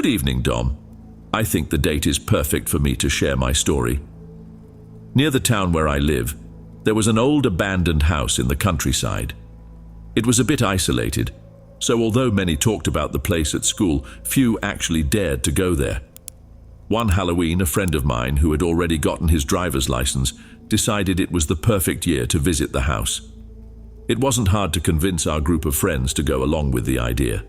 Good evening, Dom. I think the date is perfect for me to share my story. Near the town where I live, there was an old abandoned house in the countryside. It was a bit isolated, so although many talked about the place at school, few actually dared to go there. One Halloween, a friend of mine who had already gotten his driver's license decided it was the perfect year to visit the house. It wasn't hard to convince our group of friends to go along with the idea.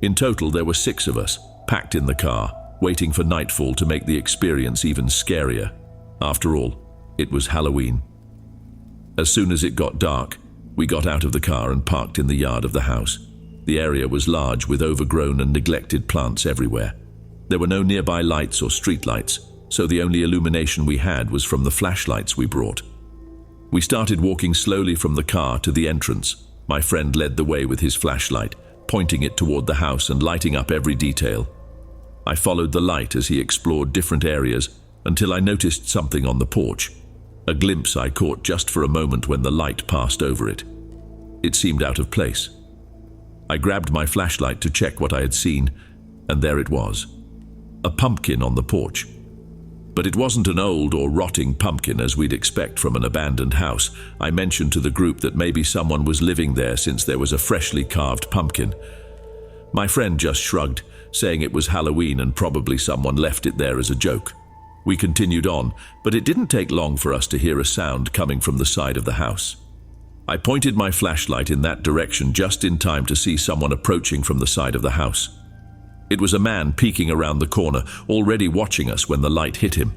In total, there were 6 of us, packed in the car, waiting for nightfall to make the experience even scarier. After all, it was Halloween. As soon as it got dark, we got out of the car and parked in the yard of the house. The area was large with overgrown and neglected plants everywhere. There were no nearby lights or street lights, so the only illumination we had was from the flashlights we brought. We started walking slowly from the car to the entrance. My friend led the way with his flashlight, pointing it toward the house and lighting up every detail. I followed the light as he explored different areas until I noticed something on the porch. A glimpse I caught just for a moment when the light passed over it. It seemed out of place. I grabbed my flashlight to check what I had seen, and there it was. A pumpkin on the porch. But it wasn't an old or rotting pumpkin as we'd expect from an abandoned house. I mentioned to the group that maybe someone was living there since there was a freshly carved pumpkin. My friend just shrugged, saying it was Halloween and probably someone left it there as a joke. We continued on, but it didn't take long for us to hear a sound coming from the side of the house. I pointed my flashlight in that direction just in time to see someone approaching from the side of the house. It was a man peeking around the corner, already watching us when the light hit him.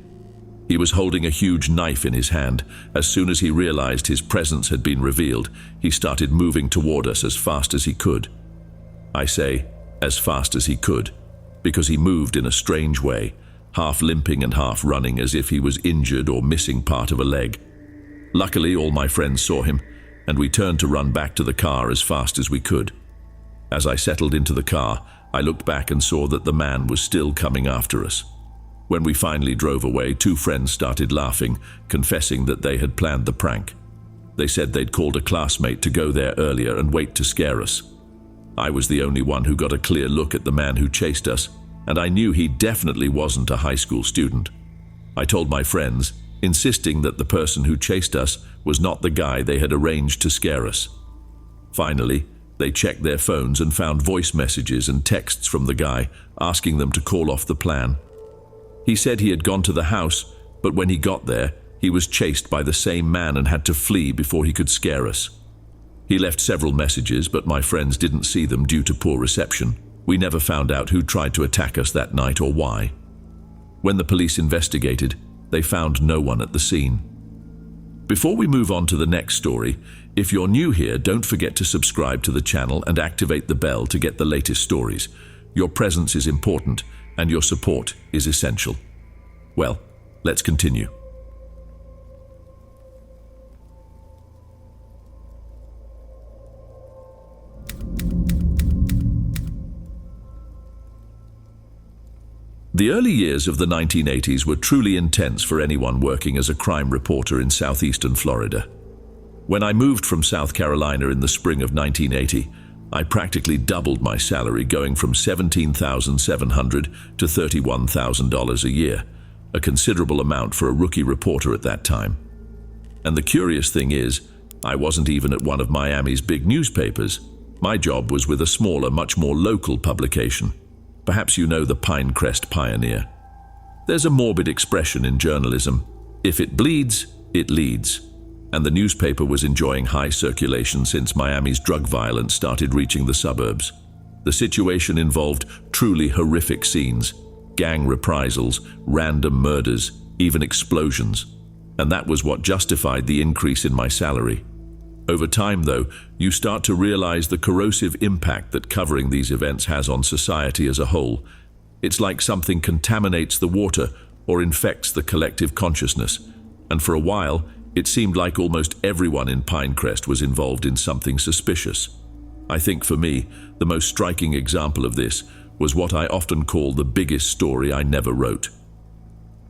He was holding a huge knife in his hand. As soon as he realized his presence had been revealed, he started moving toward us as fast as he could. I say, as fast as he could, because he moved in a strange way, half limping and half running as if he was injured or missing part of a leg. Luckily, all my friends saw him, and we turned to run back to the car as fast as we could. As I settled into the car, I looked back and saw that the man was still coming after us. When we finally drove away, 2 friends started laughing, confessing that they had planned the prank. They said they'd called a classmate to go there earlier and wait to scare us. I was the only one who got a clear look at the man who chased us, and I knew he definitely wasn't a high school student. I told my friends, insisting that the person who chased us was not the guy they had arranged to scare us. Finally, they checked their phones and found voice messages and texts from the guy asking them to call off the plan. He said he had gone to the house, but when he got there, he was chased by the same man and had to flee before he could scare us. He left several messages, but my friends didn't see them due to poor reception. We never found out who tried to attack us that night or why. When the police investigated, they found no one at the scene. Before we move on to the next story, if you're new here, don't forget to subscribe to the channel and activate the bell to get the latest stories. Your presence is important, and your support is essential. Well, let's continue. The early years of the 1980s were truly intense for anyone working as a crime reporter in southeastern Florida. When I moved from South Carolina in the spring of 1980, I practically doubled my salary, going from $17,700 to $31,000 a year, a considerable amount for a rookie reporter at that time. And the curious thing is, I wasn't even at one of Miami's big newspapers. My job was with a smaller, much more local publication. Perhaps you know the Pinecrest Pioneer. There's a morbid expression in journalism: if it bleeds, it leads. And the newspaper was enjoying high circulation since Miami's drug violence started reaching the suburbs. The situation involved truly horrific scenes, gang reprisals, random murders, even explosions. And that was what justified the increase in my salary. Over time, though, you start to realize the corrosive impact that covering these events has on society as a whole. It's like something contaminates the water or infects the collective consciousness. And for a while, it seemed like almost everyone in Pinecrest was involved in something suspicious. I think for me, the most striking example of this was what I often call the biggest story I never wrote.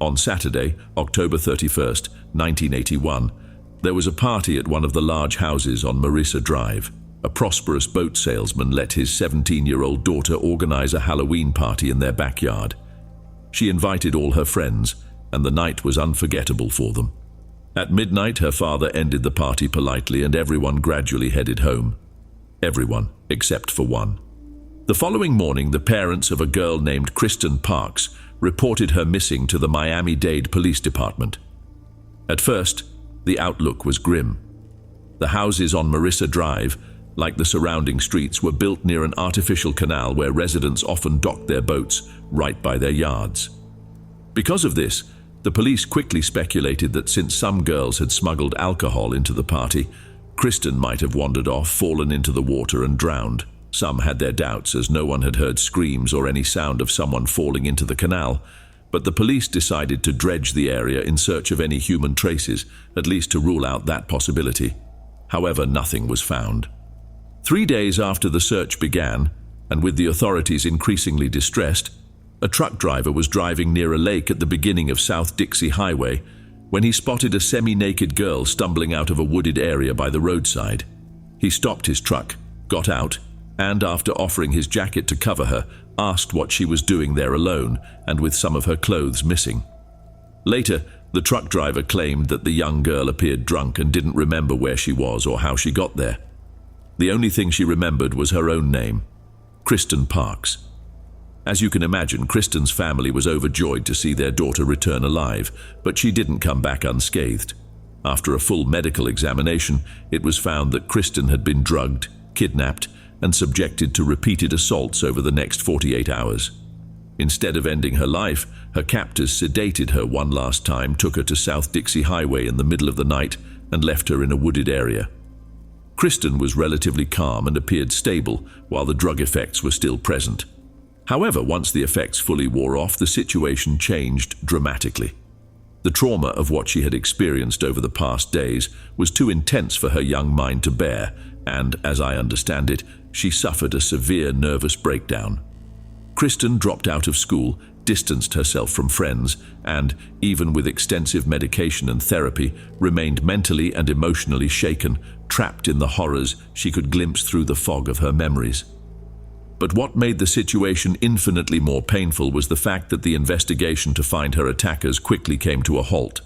On Saturday, October 31st, 1981, there was a party at one of the large houses on Marissa Drive. A prosperous boat salesman let his 17-year-old daughter organize a Halloween party in their backyard. She invited all her friends, and the night was unforgettable for them. At midnight, her father ended the party politely, and everyone gradually headed home. Everyone, except for one. The following morning, the parents of a girl named Kristen Parks reported her missing to the Miami-Dade Police Department. At first, the outlook was grim. The houses on Marissa Drive, like the surrounding streets, were built near an artificial canal where residents often docked their boats right by their yards. Because of this, the police quickly speculated that since some girls had smuggled alcohol into the party, Kristen might have wandered off, fallen into the water, and drowned. Some had their doubts, as no one had heard screams or any sound of someone falling into the canal, but the police decided to dredge the area in search of any human traces, at least to rule out that possibility. However, nothing was found. 3 days after the search began, and with the authorities increasingly distressed, a truck driver was driving near a lake at the beginning of South Dixie Highway when he spotted a semi-naked girl stumbling out of a wooded area by the roadside. He stopped his truck, got out, and after offering his jacket to cover her, asked what she was doing there alone and with some of her clothes missing. Later, the truck driver claimed that the young girl appeared drunk and didn't remember where she was or how she got there. The only thing she remembered was her own name, Kristen Parks. As you can imagine, Kristen's family was overjoyed to see their daughter return alive, but she didn't come back unscathed. After a full medical examination, it was found that Kristen had been drugged, kidnapped, and subjected to repeated assaults over the next 48 hours. Instead of ending her life, her captors sedated her one last time, took her to South Dixie Highway in the middle of the night, and left her in a wooded area. Kristen was relatively calm and appeared stable while the drug effects were still present. However, once the effects fully wore off, the situation changed dramatically. The trauma of what she had experienced over the past days was too intense for her young mind to bear, and, as I understand it, she suffered a severe nervous breakdown. Kristen dropped out of school, distanced herself from friends, and, even with extensive medication and therapy, remained mentally and emotionally shaken, trapped in the horrors she could glimpse through the fog of her memories. But what made the situation infinitely more painful was the fact that the investigation to find her attackers quickly came to a halt.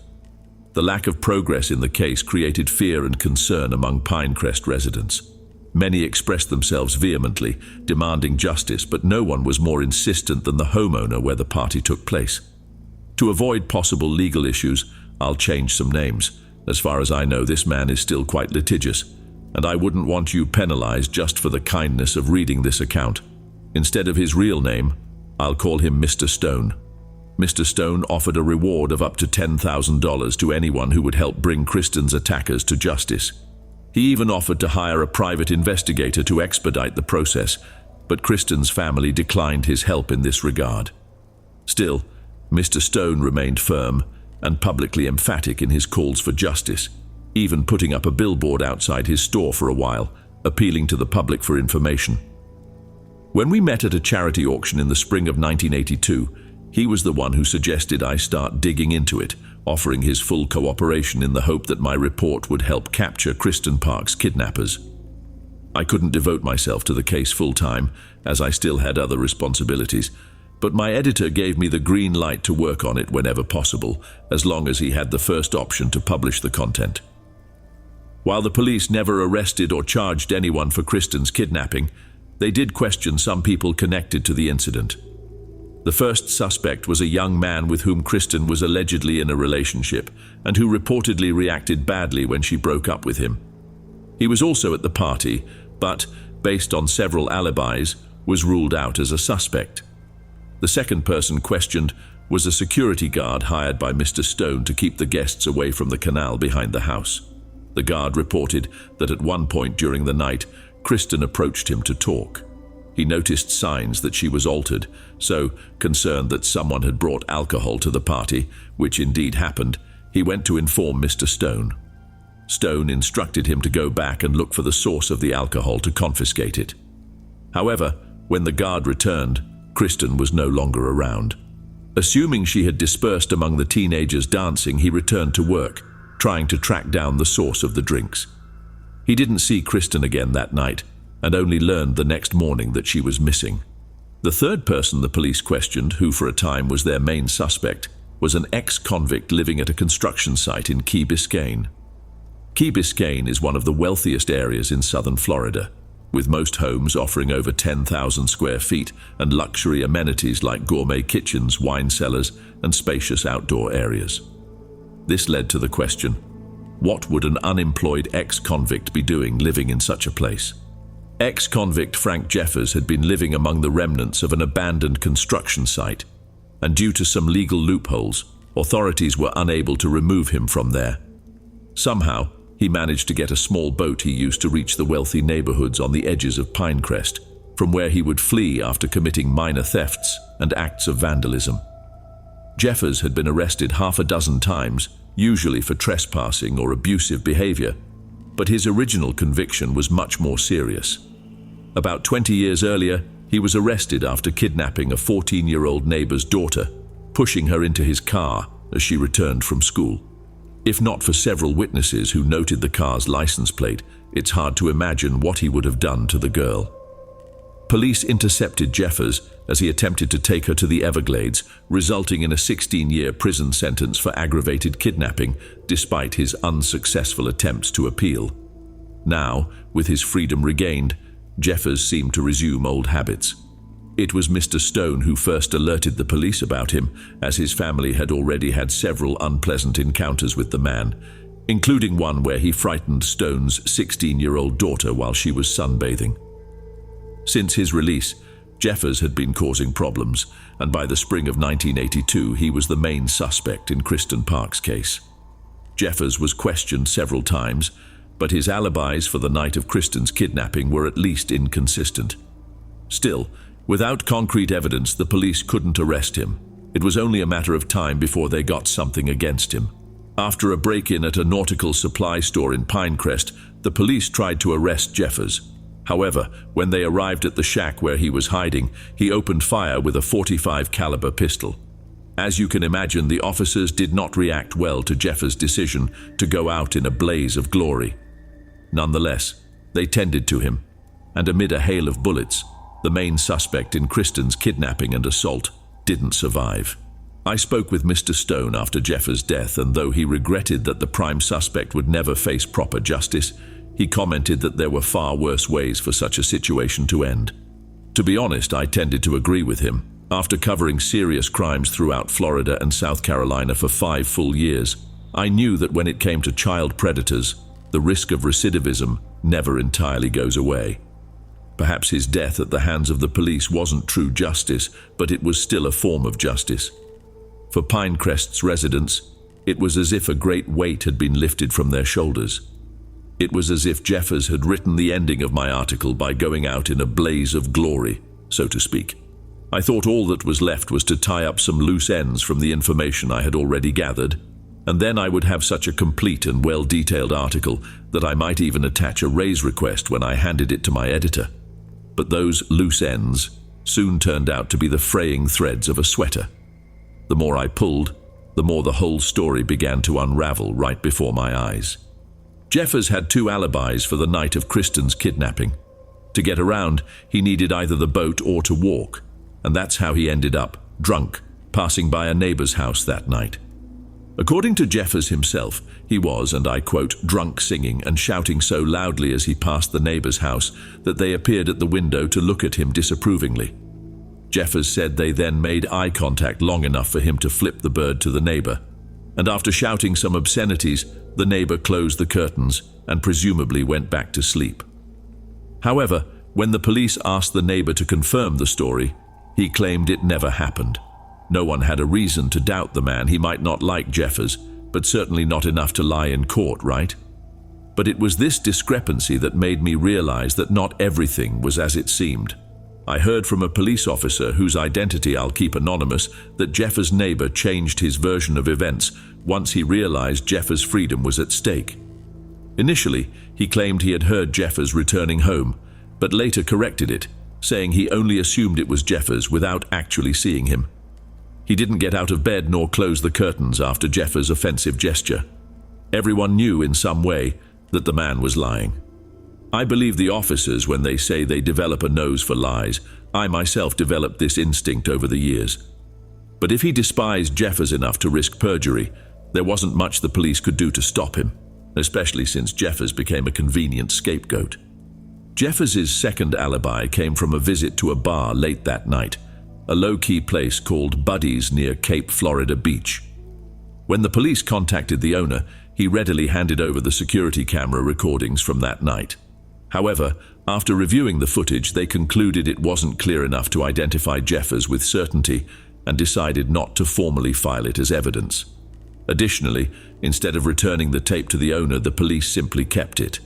The lack of progress in the case created fear and concern among Pinecrest residents. Many expressed themselves vehemently, demanding justice, but no one was more insistent than the homeowner where the party took place. To avoid possible legal issues, I'll change some names. As far as I know, this man is still quite litigious, and I wouldn't want you penalized just for the kindness of reading this account. Instead of his real name, I'll call him Mr. Stone. Mr. Stone offered a reward of up to $10,000 to anyone who would help bring Kristen's attackers to justice. He even offered to hire a private investigator to expedite the process, but Kristen's family declined his help in this regard. Still, Mr. Stone remained firm and publicly emphatic in his calls for justice, even putting up a billboard outside his store for a while, appealing to the public for information. When we met at a charity auction in the spring of 1982, he was the one who suggested I start digging into it, offering his full cooperation in the hope that my report would help capture Kristen Parks' kidnappers. I couldn't devote myself to the case full-time, as I still had other responsibilities, but my editor gave me the green light to work on it whenever possible, as long as he had the first option to publish the content. While the police never arrested or charged anyone for Kristen's kidnapping, they did question some people connected to the incident. The first suspect was a young man with whom Kristen was allegedly in a relationship and who reportedly reacted badly when she broke up with him. He was also at the party, but, based on several alibis, was ruled out as a suspect. The second person questioned was a security guard hired by Mr. Stone to keep the guests away from the canal behind the house. The guard reported that at one point during the night, Kristen approached him to talk. He noticed signs that she was altered, so, concerned that someone had brought alcohol to the party, which indeed happened, he went to inform Mr. Stone. Stone instructed him to go back and look for the source of the alcohol to confiscate it. However, when the guard returned, Kristen was no longer around. Assuming she had dispersed among the teenagers dancing, he returned to work, trying to track down the source of the drinks. He didn't see Kristen again that night, and only learned the next morning that she was missing. The third person the police questioned, who for a time was their main suspect, was an ex-convict living at a construction site in Key Biscayne. Key Biscayne is one of the wealthiest areas in southern Florida, with most homes offering over 10,000 square feet and luxury amenities like gourmet kitchens, wine cellars, and spacious outdoor areas. This led to the question, what would an unemployed ex-convict be doing living in such a place? Ex-convict Frank Jeffers had been living among the remnants of an abandoned construction site, and due to some legal loopholes, authorities were unable to remove him from there. Somehow, he managed to get a small boat he used to reach the wealthy neighborhoods on the edges of Pinecrest, from where he would flee after committing minor thefts and acts of vandalism. Jeffers had been arrested half a dozen times, usually for trespassing or abusive behavior, but his original conviction was much more serious. About 20 years earlier, he was arrested after kidnapping a 14-year-old neighbor's daughter, pushing her into his car as she returned from school. If not for several witnesses who noted the car's license plate, it's hard to imagine what he would have done to the girl. Police intercepted Jeffers as he attempted to take her to the Everglades, resulting in a 16-year prison sentence for aggravated kidnapping, despite his unsuccessful attempts to appeal. Now, with his freedom regained, Jeffers seemed to resume old habits. It was Mr. Stone who first alerted the police about him, as his family had already had several unpleasant encounters with the man, including one where he frightened Stone's 16-year-old daughter while she was sunbathing. Since his release, Jeffers had been causing problems, and by the spring of 1982 he was the main suspect in Kristen Park's case. Jeffers was questioned several times, but his alibis for the night of Kristen's kidnapping were at least inconsistent. Still, without concrete evidence, the police couldn't arrest him. It was only a matter of time before they got something against him. After a break-in at a nautical supply store in Pinecrest, the police tried to arrest Jeffers. However, when they arrived at the shack where he was hiding, he opened fire with a .45 caliber pistol. As you can imagine, the officers did not react well to Jeffers' decision to go out in a blaze of glory. Nonetheless, they tended to him, and amid a hail of bullets, the main suspect in Kristen's kidnapping and assault didn't survive. I spoke with Mr. Stone after Jeffers' death, and though he regretted that the prime suspect would never face proper justice, he commented that there were far worse ways for such a situation to end. To be honest, I tended to agree with him. After covering serious crimes throughout Florida and South Carolina for 5 full years, I knew that when it came to child predators, the risk of recidivism never entirely goes away. Perhaps his death at the hands of the police wasn't true justice, but it was still a form of justice. For Pinecrest's residents, it was as if a great weight had been lifted from their shoulders. It was as if Jeffers had written the ending of my article by going out in a blaze of glory, so to speak. I thought all that was left was to tie up some loose ends from the information I had already gathered, and then I would have such a complete and well-detailed article that I might even attach a raise request when I handed it to my editor. But those loose ends soon turned out to be the fraying threads of a sweater. The more I pulled, the more the whole story began to unravel right before my eyes. Jeffers had 2 alibis for the night of Kristen's kidnapping. To get around, he needed either the boat or to walk, and that's how he ended up, drunk, passing by a neighbor's house that night. According to Jeffers himself, he was, and I quote, drunk singing and shouting so loudly as he passed the neighbor's house that they appeared at the window to look at him disapprovingly. Jeffers said they then made eye contact long enough for him to flip the bird to the neighbor, and after shouting some obscenities, the neighbor closed the curtains and presumably went back to sleep. However, when the police asked the neighbor to confirm the story, he claimed it never happened. No one had a reason to doubt the man. He might not like Jeffers, but certainly not enough to lie in court, right? But it was this discrepancy that made me realize that not everything was as it seemed. I heard from a police officer, whose identity I'll keep anonymous, that Jeffers' neighbor changed his version of events once he realized Jeffers' freedom was at stake. Initially, he claimed he had heard Jeffers returning home, but later corrected it, saying he only assumed it was Jeffers without actually seeing him. He didn't get out of bed nor close the curtains after Jeffers' offensive gesture. Everyone knew in some way that the man was lying. I believe the officers when they say they develop a nose for lies. I myself developed this instinct over the years. But if he despised Jeffers enough to risk perjury, there wasn't much the police could do to stop him, especially since Jeffers became a convenient scapegoat. Jeffers' second alibi came from a visit to a bar late that night, a low-key place called Buddy's near Cape Florida Beach. When the police contacted the owner, he readily handed over the security camera recordings from that night. However, after reviewing the footage, they concluded it wasn't clear enough to identify Jeffers with certainty and decided not to formally file it as evidence. Additionally, instead of returning the tape to the owner, the police simply kept it.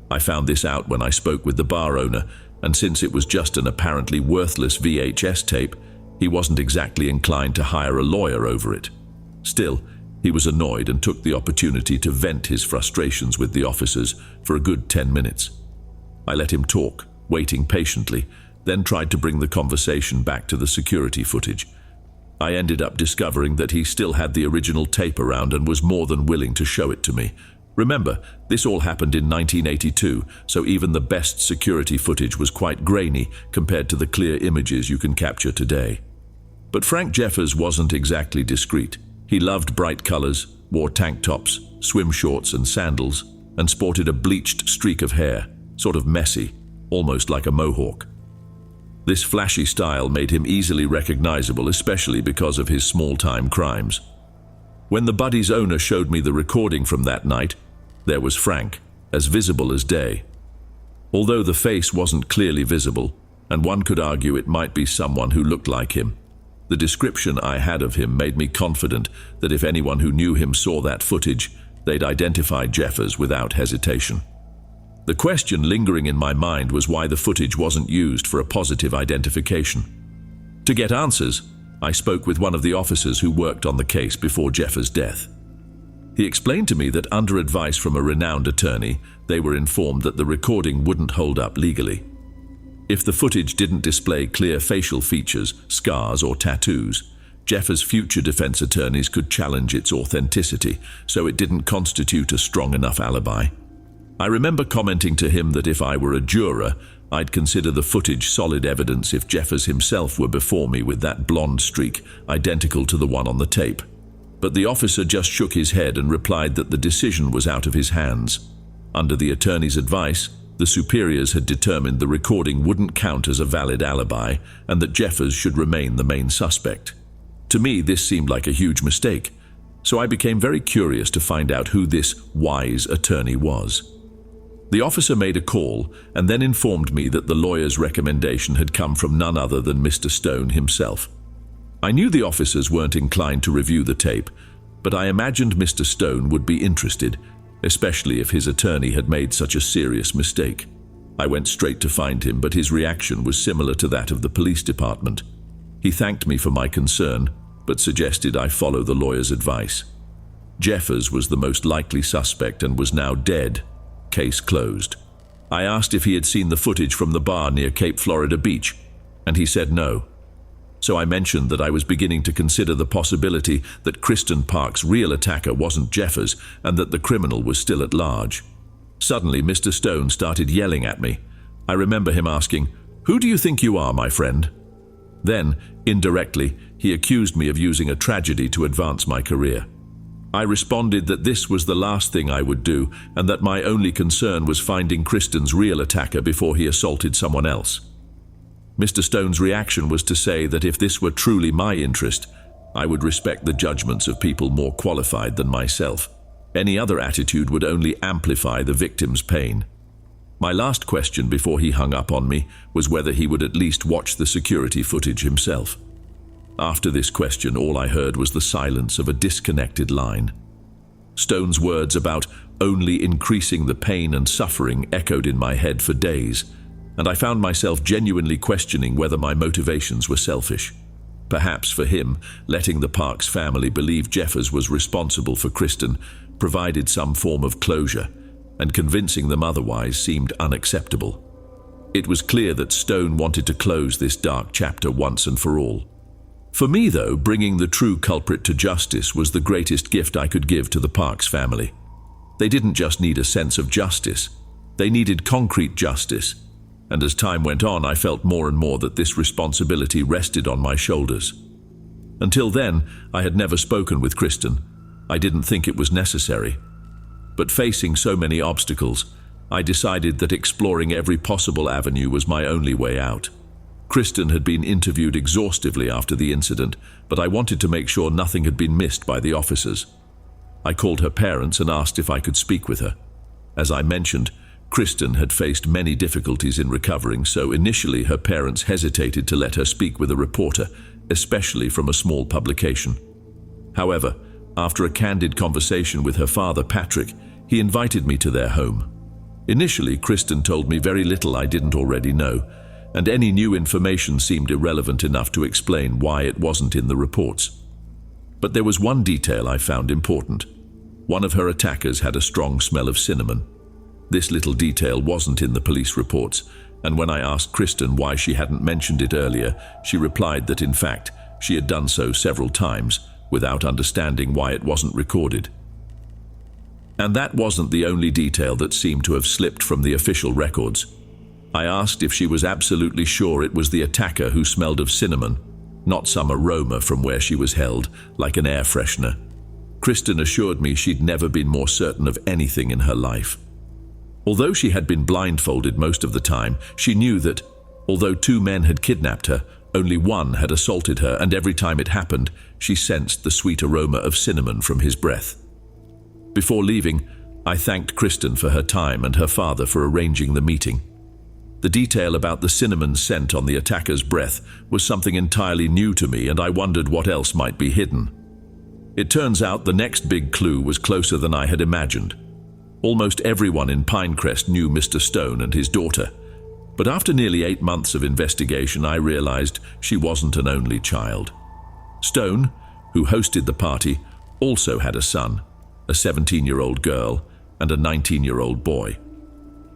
I found this out when I spoke with the bar owner, and since it was just an apparently worthless VHS tape, he wasn't exactly inclined to hire a lawyer over it. Still, he was annoyed and took the opportunity to vent his frustrations with the officers for a good 10 minutes. I let him talk, waiting patiently, then tried to bring the conversation back to the security footage. I ended up discovering that he still had the original tape around and was more than willing to show it to me. Remember, this all happened in 1982, so even the best security footage was quite grainy compared to the clear images you can capture today. But Frank Jeffers wasn't exactly discreet. He loved bright colors, wore tank tops, swim shorts and sandals, and sported a bleached streak of hair, sort of messy, almost like a mohawk. This flashy style made him easily recognizable, especially because of his small-time crimes. When the Buddy's owner showed me the recording from that night, there was Frank, as visible as day. Although the face wasn't clearly visible, and one could argue it might be someone who looked like him, the description I had of him made me confident that if anyone who knew him saw that footage, they'd identify Jeffers without hesitation. The question lingering in my mind was why the footage wasn't used for a positive identification. To get answers, I spoke with one of the officers who worked on the case before Jeffers' death. He explained to me that under advice from a renowned attorney, they were informed that the recording wouldn't hold up legally. If the footage didn't display clear facial features, scars, or tattoos, Jeffers' future defense attorneys could challenge its authenticity, so it didn't constitute a strong enough alibi. I remember commenting to him that if I were a juror, I'd consider the footage solid evidence if Jeffers himself were before me with that blonde streak, identical to the one on the tape. But the officer just shook his head and replied that the decision was out of his hands. Under the attorney's advice, the superiors had determined the recording wouldn't count as a valid alibi and that Jeffers should remain the main suspect. To me, this seemed like a huge mistake, so I became very curious to find out who this wise attorney was. The officer made a call and then informed me that the lawyer's recommendation had come from none other than Mr. Stone himself. I knew the officers weren't inclined to review the tape, but I imagined Mr. Stone would be interested, especially if his attorney had made such a serious mistake. I went straight to find him, but his reaction was similar to that of the police department. He thanked me for my concern, but suggested I follow the lawyer's advice. Jeffers was the most likely suspect and was now dead. Case closed. I asked if he had seen the footage from the bar near Cape Florida Beach, and he said no. So I mentioned that I was beginning to consider the possibility that Kristen Park's real attacker wasn't Jeffers and that the criminal was still at large. Suddenly, Mr. Stone started yelling at me. I remember him asking, "Who do you think you are, my friend?" Then, indirectly, he accused me of using a tragedy to advance my career. I responded that this was the last thing I would do and that my only concern was finding Kristen's real attacker before he assaulted someone else. Mr. Stone's reaction was to say that if this were truly my interest, I would respect the judgments of people more qualified than myself. Any other attitude would only amplify the victim's pain. My last question before he hung up on me was whether he would at least watch the security footage himself. After this question, all I heard was the silence of a disconnected line. Stone's words about only increasing the pain and suffering echoed in my head for days, and I found myself genuinely questioning whether my motivations were selfish. Perhaps for him, letting the Parks family believe Jeffers was responsible for Kristen provided some form of closure, and convincing them otherwise seemed unacceptable. It was clear that Stone wanted to close this dark chapter once and for all. For me, though, bringing the true culprit to justice was the greatest gift I could give to the Parks family. They didn't just need a sense of justice. They needed concrete justice, and as time went on, I felt more and more that this responsibility rested on my shoulders. Until then, I had never spoken with Kristen. I didn't think it was necessary. But facing so many obstacles, I decided that exploring every possible avenue was my only way out. Kristen had been interviewed exhaustively after the incident, but I wanted to make sure nothing had been missed by the officers. I called her parents and asked if I could speak with her. As I mentioned, Kristen had faced many difficulties in recovering, so initially her parents hesitated to let her speak with a reporter, especially from a small publication. However, after a candid conversation with her father, Patrick, he invited me to their home. Initially, Kristen told me very little I didn't already know, and any new information seemed irrelevant enough to explain why it wasn't in the reports. But there was one detail I found important. One of her attackers had a strong smell of cinnamon. This little detail wasn't in the police reports, and when I asked Kristen why she hadn't mentioned it earlier, she replied that in fact, she had done so several times, without understanding why it wasn't recorded. And that wasn't the only detail that seemed to have slipped from the official records. I asked if she was absolutely sure it was the attacker who smelled of cinnamon, not some aroma from where she was held, like an air freshener. Kristen assured me she'd never been more certain of anything in her life. Although she had been blindfolded most of the time, she knew that, although 2 men had kidnapped her, only one had assaulted her, and every time it happened, she sensed the sweet aroma of cinnamon from his breath. Before leaving, I thanked Kristen for her time and her father for arranging the meeting. The detail about the cinnamon scent on the attacker's breath was something entirely new to me, and I wondered what else might be hidden. It turns out the next big clue was closer than I had imagined. Almost everyone in Pinecrest knew Mr. Stone and his daughter, but after nearly 8 months of investigation, I realized she wasn't an only child. Stone, who hosted the party, also had a son, a 17-year-old girl, and a 19-year-old boy.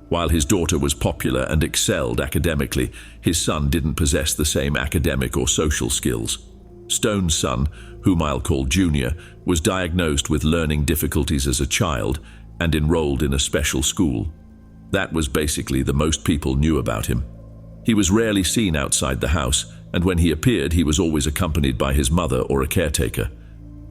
While his daughter was popular and excelled academically, his son didn't possess the same academic or social skills. Stone's son, whom I'll call Junior, was diagnosed with learning difficulties as a child and enrolled in a special school. That was basically the most people knew about him. He was rarely seen outside the house, and when he appeared, he was always accompanied by his mother or a caretaker.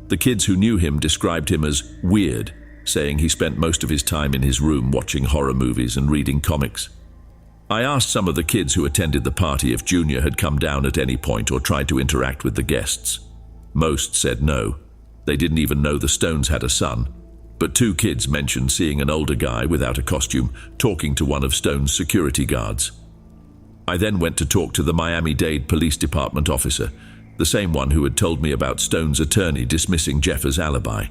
The kids who knew him described him as weird, saying he spent most of his time in his room watching horror movies and reading comics. I asked some of the kids who attended the party if Junior had come down at any point or tried to interact with the guests. Most said no. They didn't even know the Stones had a son. But 2 kids mentioned seeing an older guy without a costume talking to one of Stone's security guards. I then went to talk to the Miami-Dade Police Department officer, the same one who had told me about Stone's attorney dismissing Jeffers' alibi.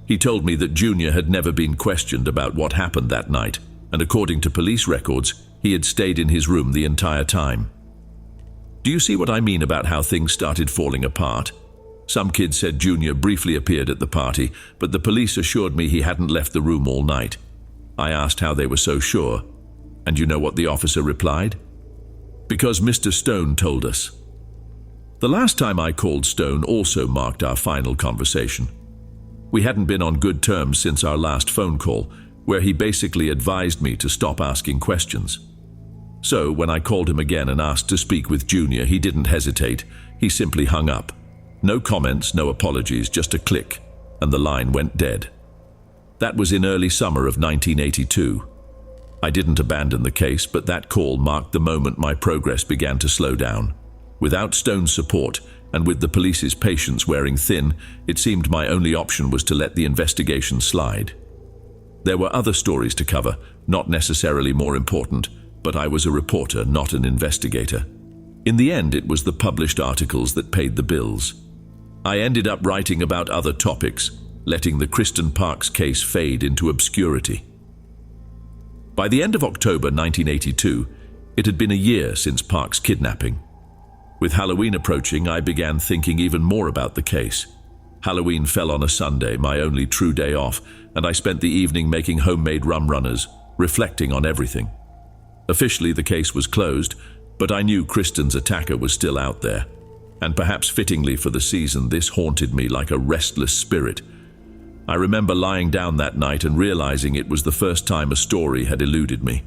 He told me that Junior had never been questioned about what happened that night, and according to police records, he had stayed in his room the entire time. Do you see what I mean about how things started falling apart? Some kids said Junior briefly appeared at the party, but the police assured me he hadn't left the room all night. I asked how they were so sure, and you know what the officer replied? Because Mr. Stone told us. The last time I called Stone also marked our final conversation. We hadn't been on good terms since our last phone call, where he basically advised me to stop asking questions. So when I called him again and asked to speak with Junior, he didn't hesitate. He simply hung up. No comments, no apologies, just a click, and the line went dead. That was in early summer of 1982. I didn't abandon the case, but that call marked the moment my progress began to slow down. Without Stone's support, and with the police's patience wearing thin, it seemed my only option was to let the investigation slide. There were other stories to cover, not necessarily more important, but I was a reporter, not an investigator. In the end, it was the published articles that paid the bills. I ended up writing about other topics, letting the Kristen Parks case fade into obscurity. By the end of October 1982, it had been a year since Parks' kidnapping. With Halloween approaching, I began thinking even more about the case. Halloween fell on a Sunday, my only true day off, and I spent the evening making homemade rum runners, reflecting on everything. Officially, the case was closed, but I knew Kristen's attacker was still out there. And perhaps fittingly for the season, this haunted me like a restless spirit. I remember lying down that night and realizing it was the first time a story had eluded me.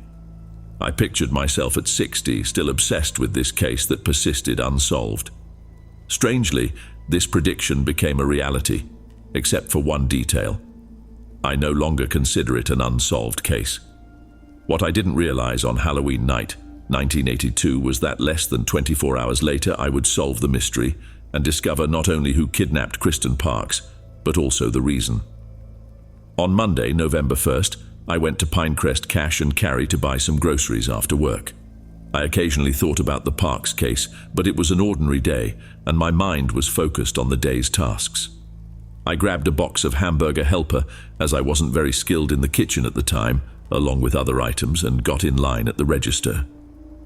I pictured myself at 60, still obsessed with this case that persisted unsolved. Strangely, this prediction became a reality, except for one detail. I no longer consider it an unsolved case. What I didn't realize on Halloween night, 1982, was that less than 24 hours later I would solve the mystery and discover not only who kidnapped Kristen Parks, but also the reason. On Monday, November 1st, I went to Pinecrest Cash and Carry to buy some groceries after work. I occasionally thought about the Parks case, but it was an ordinary day, and my mind was focused on the day's tasks. I grabbed a box of hamburger helper, as I wasn't very skilled in the kitchen at the time, along with other items, and got in line at the register.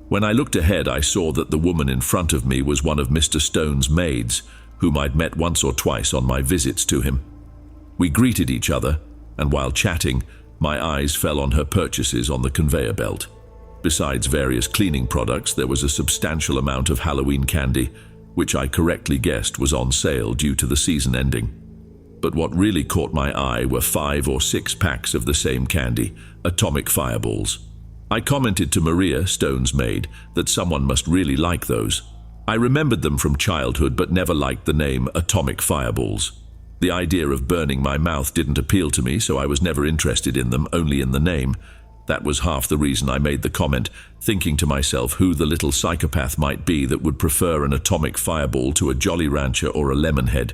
When I looked ahead, I saw that the woman in front of me was one of Mr. Stone's maids, whom I'd met once or twice on my visits to him. We greeted each other, and while chatting, my eyes fell on her purchases on the conveyor belt. Besides various cleaning products, there was a substantial amount of Halloween candy, which I correctly guessed was on sale due to the season ending. But what really caught my eye were 5 or 6 packs of the same candy, atomic fireballs. I commented to Maria, Stone's maid, that someone must really like those. I remembered them from childhood but never liked the name atomic fireballs. The idea of burning my mouth didn't appeal to me, so I was never interested in them, only in the name. That was half the reason I made the comment, thinking to myself who the little psychopath might be that would prefer an atomic fireball to a Jolly Rancher or a Lemonhead.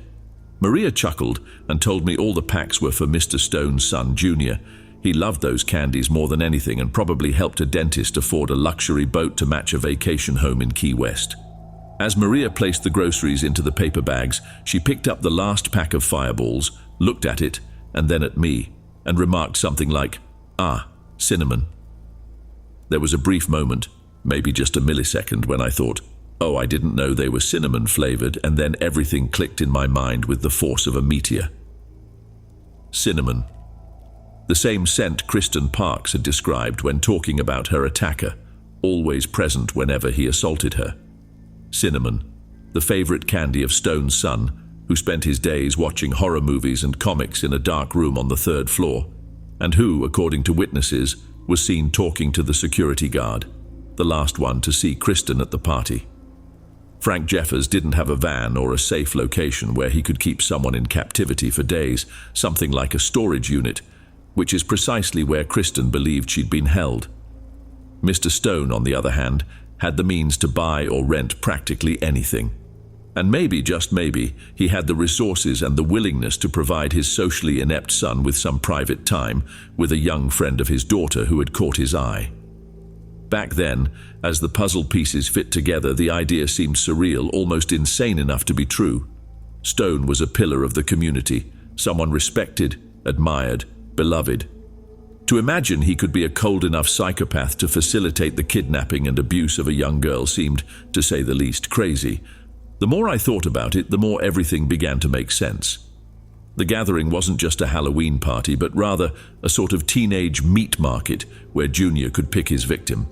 Maria chuckled and told me all the packs were for Mr. Stone's son, Junior. He loved those candies more than anything and probably helped a dentist afford a luxury boat to match a vacation home in Key West. As Maria placed the groceries into the paper bags, she picked up the last pack of fireballs, looked at it, and then at me, and remarked something like, "Ah, cinnamon." There was a brief moment, maybe just a millisecond, when I thought, oh, I didn't know they were cinnamon-flavored, and then everything clicked in my mind with the force of a meteor. Cinnamon. The same scent Kristen Parks had described when talking about her attacker, always present whenever he assaulted her. Cinnamon, the favorite candy of Stone's son, who spent his days watching horror movies and comics in a dark room on the 3rd floor, and who, according to witnesses, was seen talking to the security guard, the last one to see Kristen at the party. Frank Jeffers didn't have a van or a safe location where he could keep someone in captivity for days, something like a storage unit, which is precisely where Kristen believed she'd been held. Mr. Stone, on the other hand, had the means to buy or rent practically anything. And maybe, just maybe, he had the resources and the willingness to provide his socially inept son with some private time with a young friend of his daughter who had caught his eye. Back then, as the puzzle pieces fit together, the idea seemed surreal, almost insane enough to be true. Stone was a pillar of the community, someone respected, admired, beloved. To imagine he could be a cold enough psychopath to facilitate the kidnapping and abuse of a young girl seemed, to say the least, crazy. The more I thought about it, the more everything began to make sense. The gathering wasn't just a Halloween party, but rather a sort of teenage meat market where Junior could pick his victim.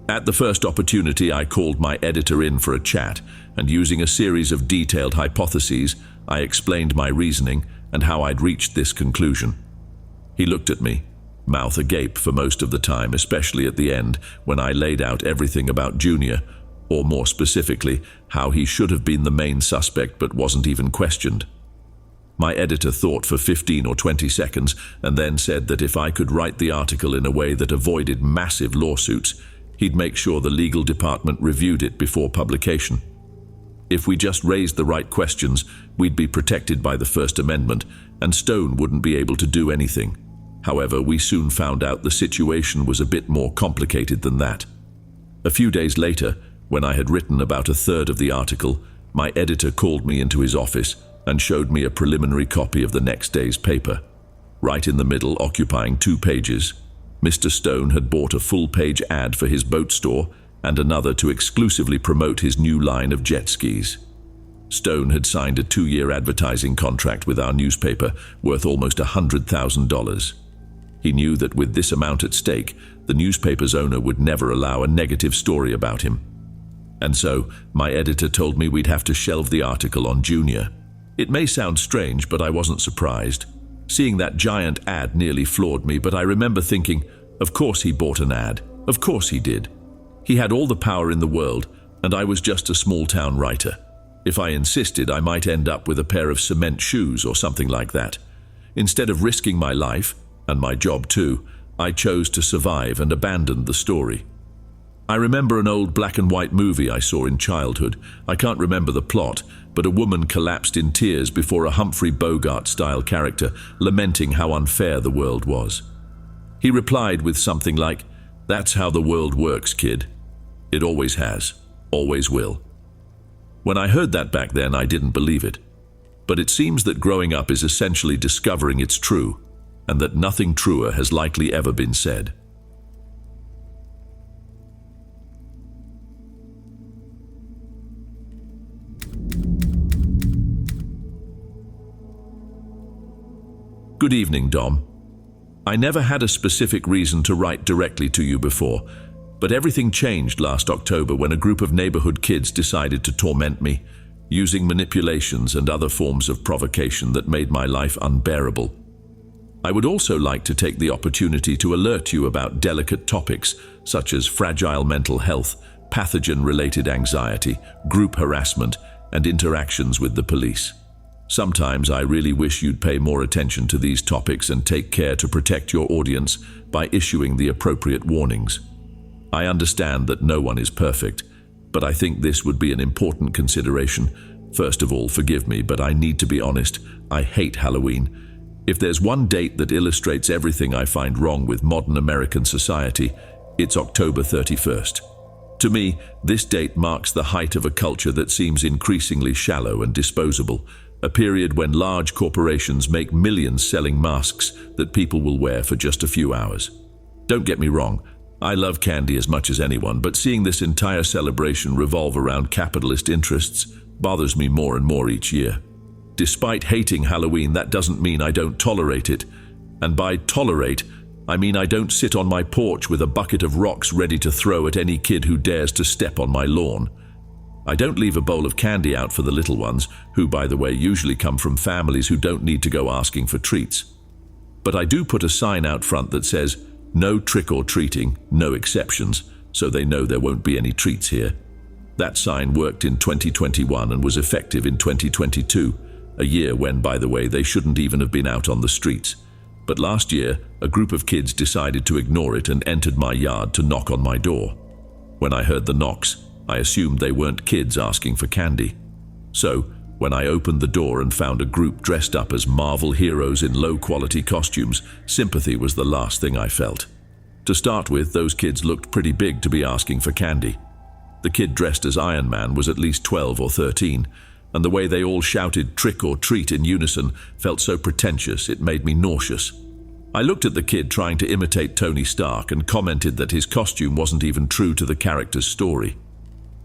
At the first opportunity, I called my editor in for a chat, and using a series of detailed hypotheses, I explained my reasoning and how I'd reached this conclusion. He looked at me, mouth agape for most of the time, especially at the end when I laid out everything about Junior, or more specifically, how he should have been the main suspect but wasn't even questioned. My editor thought for 15 or 20 seconds and then said that if I could write the article in a way that avoided massive lawsuits, he'd make sure the legal department reviewed it before publication. If we just raised the right questions, we'd be protected by the First Amendment, and Stone wouldn't be able to do anything. However, we soon found out the situation was a bit more complicated than that. A few days later, when I had written about a third of the article, my editor called me into his office and showed me a preliminary copy of the next day's paper. Right in the middle, occupying 2 pages, Mr. Stone had bought a full-page ad for his boat store and another to exclusively promote his new line of jet skis. Stone had signed a 2-year advertising contract with our newspaper worth almost $100,000. He knew that with this amount at stake, the newspaper's owner would never allow a negative story about him. And so, my editor told me we'd have to shelve the article on Junior. It may sound strange, but I wasn't surprised. Seeing that giant ad nearly floored me, but I remember thinking, of course he bought an ad. Of course he did. He had all the power in the world, and I was just a small-town writer. If I insisted, I might end up with a pair of cement shoes or something like that. Instead of risking my life, and my job too, I chose to survive and abandoned the story. I remember an old black and white movie I saw in childhood. I can't remember the plot, but a woman collapsed in tears before a Humphrey Bogart-style character, lamenting how unfair the world was. He replied with something like, "That's how the world works, kid. It always has, always will." When I heard that back then, I didn't believe it. But it seems that growing up is essentially discovering it's true, and that nothing truer has likely ever been said. Good evening, Dom. I never had a specific reason to write directly to you before, but everything changed last October when a group of neighborhood kids decided to torment me, using manipulations and other forms of provocation that made my life unbearable. I would also like to take the opportunity to alert you about delicate topics such as fragile mental health, pathogen-related anxiety, group harassment, and interactions with the police. Sometimes I really wish you'd pay more attention to these topics and take care to protect your audience by issuing the appropriate warnings. I understand that no one is perfect, but I think this would be an important consideration. First of all, forgive me, but I need to be honest. I hate Halloween. If there's one date that illustrates everything I find wrong with modern American society, it's October 31st. To me, this date marks the height of a culture that seems increasingly shallow and disposable, a period when large corporations make millions selling masks that people will wear for just a few hours. Don't get me wrong, I love candy as much as anyone, but seeing this entire celebration revolve around capitalist interests bothers me more and more each year. Despite hating Halloween, that doesn't mean I don't tolerate it. And by tolerate, I mean I don't sit on my porch with a bucket of rocks ready to throw at any kid who dares to step on my lawn. I don't leave a bowl of candy out for the little ones, who, by the way, usually come from families who don't need to go asking for treats. But I do put a sign out front that says, "No trick-or-treating, no exceptions," so they know there won't be any treats here. That sign worked in 2021 and was effective in 2022, a year when, by the way, they shouldn't even have been out on the streets. But last year, a group of kids decided to ignore it and entered my yard to knock on my door. When I heard the knocks, I assumed they weren't kids asking for candy. So, when I opened the door and found a group dressed up as Marvel heroes in low-quality costumes, sympathy was the last thing I felt. To start with, those kids looked pretty big to be asking for candy. The kid dressed as Iron Man was at least 12 or 13, and the way they all shouted "trick or treat" in unison felt so pretentious it made me nauseous. I looked at the kid trying to imitate Tony Stark and commented that his costume wasn't even true to the character's story.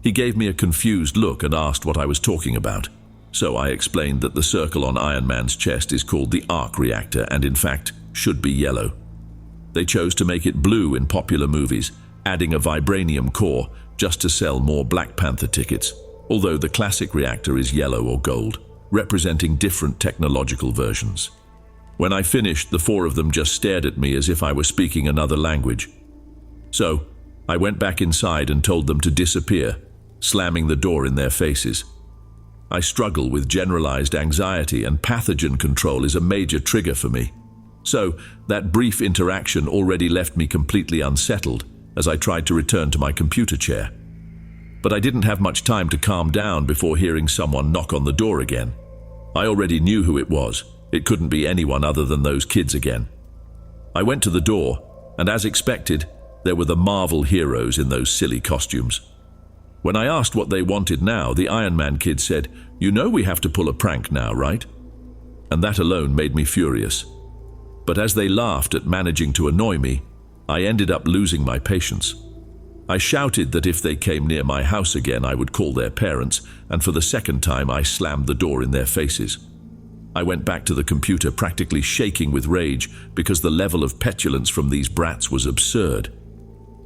He gave me a confused look and asked what I was talking about. So I explained that the circle on Iron Man's chest is called the arc reactor and in fact should be yellow. They chose to make it blue in popular movies, adding a vibranium core just to sell more Black Panther tickets, although the classic reactor is yellow or gold, representing different technological versions. When I finished, the four of them just stared at me as if I were speaking another language. So I went back inside and told them to disappear, slamming the door in their faces. I struggle with generalized anxiety, and pathogen control is a major trigger for me. So that brief interaction already left me completely unsettled as I tried to return to my computer chair. But I didn't have much time to calm down before hearing someone knock on the door again. I already knew who it was. It couldn't be anyone other than those kids again. I went to the door, and as expected, there were the Marvel heroes in those silly costumes. When I asked what they wanted now, the Iron Man kid said, "You know we have to pull a prank now, right?" And that alone made me furious. But as they laughed at managing to annoy me, I ended up losing my patience. I shouted that if they came near my house again, I would call their parents, and for the second time I slammed the door in their faces. I went back to the computer practically shaking with rage because the level of petulance from these brats was absurd.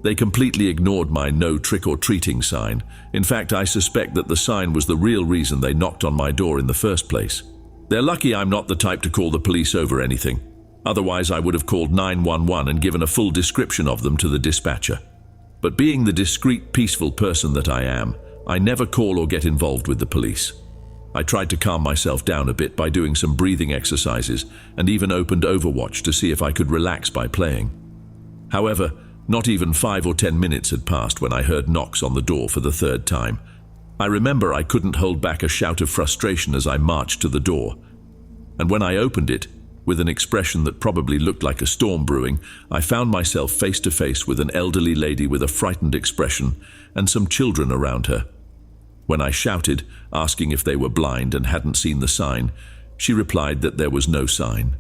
They completely ignored my "no trick-or-treating" sign. In fact, I suspect that the sign was the real reason they knocked on my door in the first place. They're lucky I'm not the type to call the police over anything. Otherwise, I would have called 911 and given a full description of them to the dispatcher. But being the discreet, peaceful person that I am, I never call or get involved with the police. I tried to calm myself down a bit by doing some breathing exercises and even opened Overwatch to see if I could relax by playing. However, not even 5 or 10 minutes had passed when I heard knocks on the door for the third time. I remember I couldn't hold back a shout of frustration as I marched to the door. And when I opened it, with an expression that probably looked like a storm brewing, I found myself face to face with an elderly lady with a frightened expression and some children around her. When I shouted, asking if they were blind and hadn't seen the sign, she replied that there was no sign.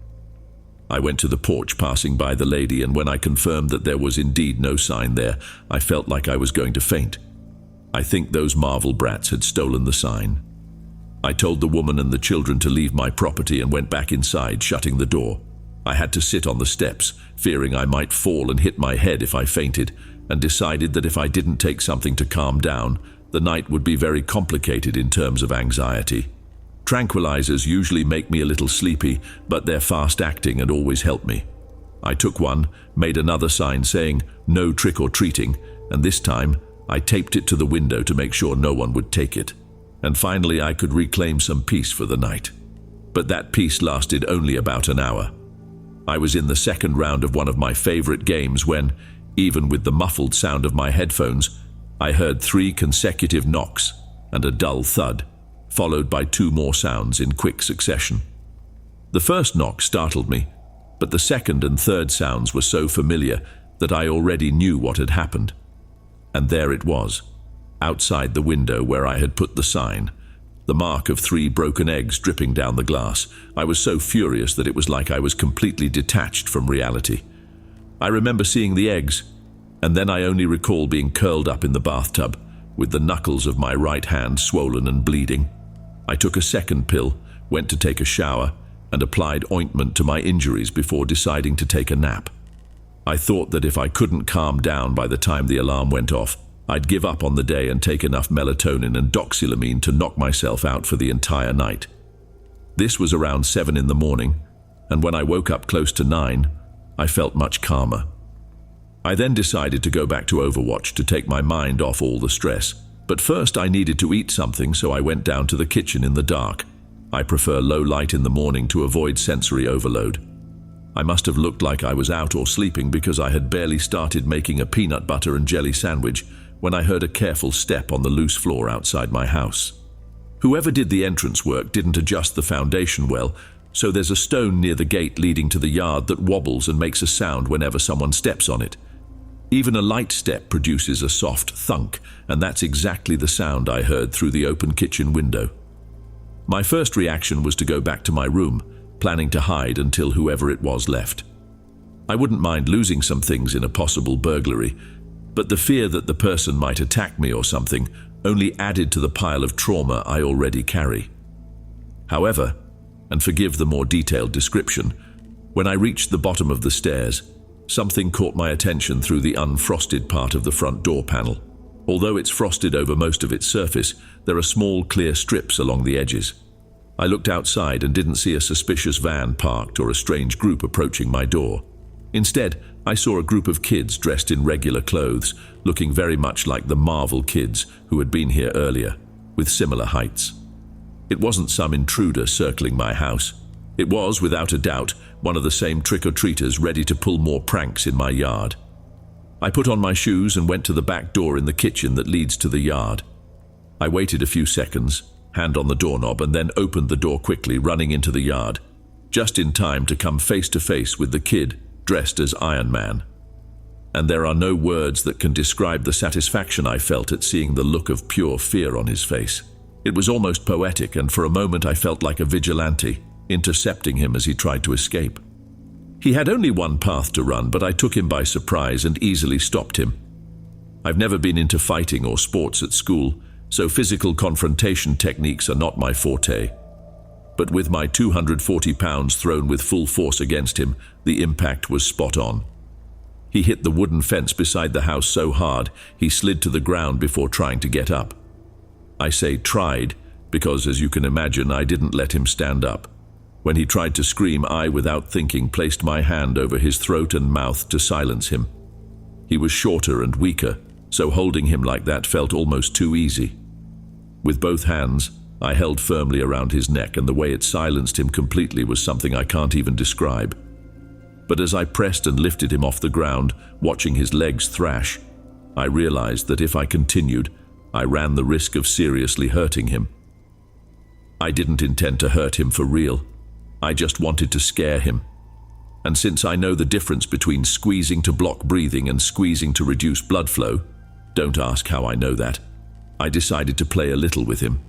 I went to the porch passing by the lady, and when I confirmed that there was indeed no sign there, I felt like I was going to faint. I think those Marvel brats had stolen the sign. I told the woman and the children to leave my property and went back inside, shutting the door. I had to sit on the steps, fearing I might fall and hit my head if I fainted, and decided that if I didn't take something to calm down, the night would be very complicated in terms of anxiety. Tranquilizers usually make me a little sleepy, but they're fast-acting and always help me. I took one, made another sign saying, "No trick or treating," and this time, I taped it to the window to make sure no one would take it. And finally I could reclaim some peace for the night. But that peace lasted only about an hour. I was in the second round of one of my favorite games when, even with the muffled sound of my headphones, I heard 3 consecutive knocks and a dull thud, followed by 2 more sounds in quick succession. The first knock startled me, but the second and third sounds were so familiar that I already knew what had happened. And there it was, outside the window where I had put the sign, the mark of 3 broken eggs dripping down the glass. I was so furious that it was like I was completely detached from reality. I remember seeing the eggs, and then I only recall being curled up in the bathtub, with the knuckles of my right hand swollen and bleeding. I took a second pill, went to take a shower, and applied ointment to my injuries before deciding to take a nap. I thought that if I couldn't calm down by the time the alarm went off, I'd give up on the day and take enough melatonin and doxylamine to knock myself out for the entire night. This was around 7 in the morning, and when I woke up close to 9, I felt much calmer. I then decided to go back to Overwatch to take my mind off all the stress, but first I needed to eat something, so I went down to the kitchen in the dark. I prefer low light in the morning to avoid sensory overload. I must have looked like I was out or sleeping because I had barely started making a peanut butter and jelly sandwich when I heard a careful step on the loose floor outside my house. Whoever did the entrance work didn't adjust the foundation well, so there's a stone near the gate leading to the yard that wobbles and makes a sound whenever someone steps on it. Even a light step produces a soft thunk, and that's exactly the sound I heard through the open kitchen window. My first reaction was to go back to my room, planning to hide until whoever it was left. I wouldn't mind losing some things in a possible burglary, but the fear that the person might attack me or something only added to the pile of trauma I already carry. However, and forgive the more detailed description, when I reached the bottom of the stairs, something caught my attention through the unfrosted part of the front door panel. Although it's frosted over most of its surface, there are small clear strips along the edges. I looked outside and didn't see a suspicious van parked or a strange group approaching my door. Instead, I saw a group of kids dressed in regular clothes, looking very much like the Marvel kids who had been here earlier, with similar heights. It wasn't some intruder circling my house. It was, without a doubt, one of the same trick-or-treaters ready to pull more pranks in my yard. I put on my shoes and went to the back door in the kitchen that leads to the yard. I waited a few seconds, hand on the doorknob, and then opened the door quickly, running into the yard, just in time to come face to face with the kid dressed as Iron Man. And there are no words that can describe the satisfaction I felt at seeing the look of pure fear on his face. It was almost poetic, and for a moment I felt like a vigilante, intercepting him as he tried to escape. He had only one path to run, but I took him by surprise and easily stopped him. I've never been into fighting or sports at school, so physical confrontation techniques are not my forte. But with my 240 pounds thrown with full force against him, the impact was spot on. He hit the wooden fence beside the house so hard, he slid to the ground before trying to get up. I say tried, because as you can imagine, I didn't let him stand up. When he tried to scream, I, without thinking, placed my hand over his throat and mouth to silence him. He was shorter and weaker, so holding him like that felt almost too easy. With both hands, I held firmly around his neck, and the way it silenced him completely was something I can't even describe. But as I pressed and lifted him off the ground, watching his legs thrash, I realized that if I continued, I ran the risk of seriously hurting him. I didn't intend to hurt him for real. I just wanted to scare him. And since I know the difference between squeezing to block breathing and squeezing to reduce blood flow, don't ask how I know that, I decided to play a little with him.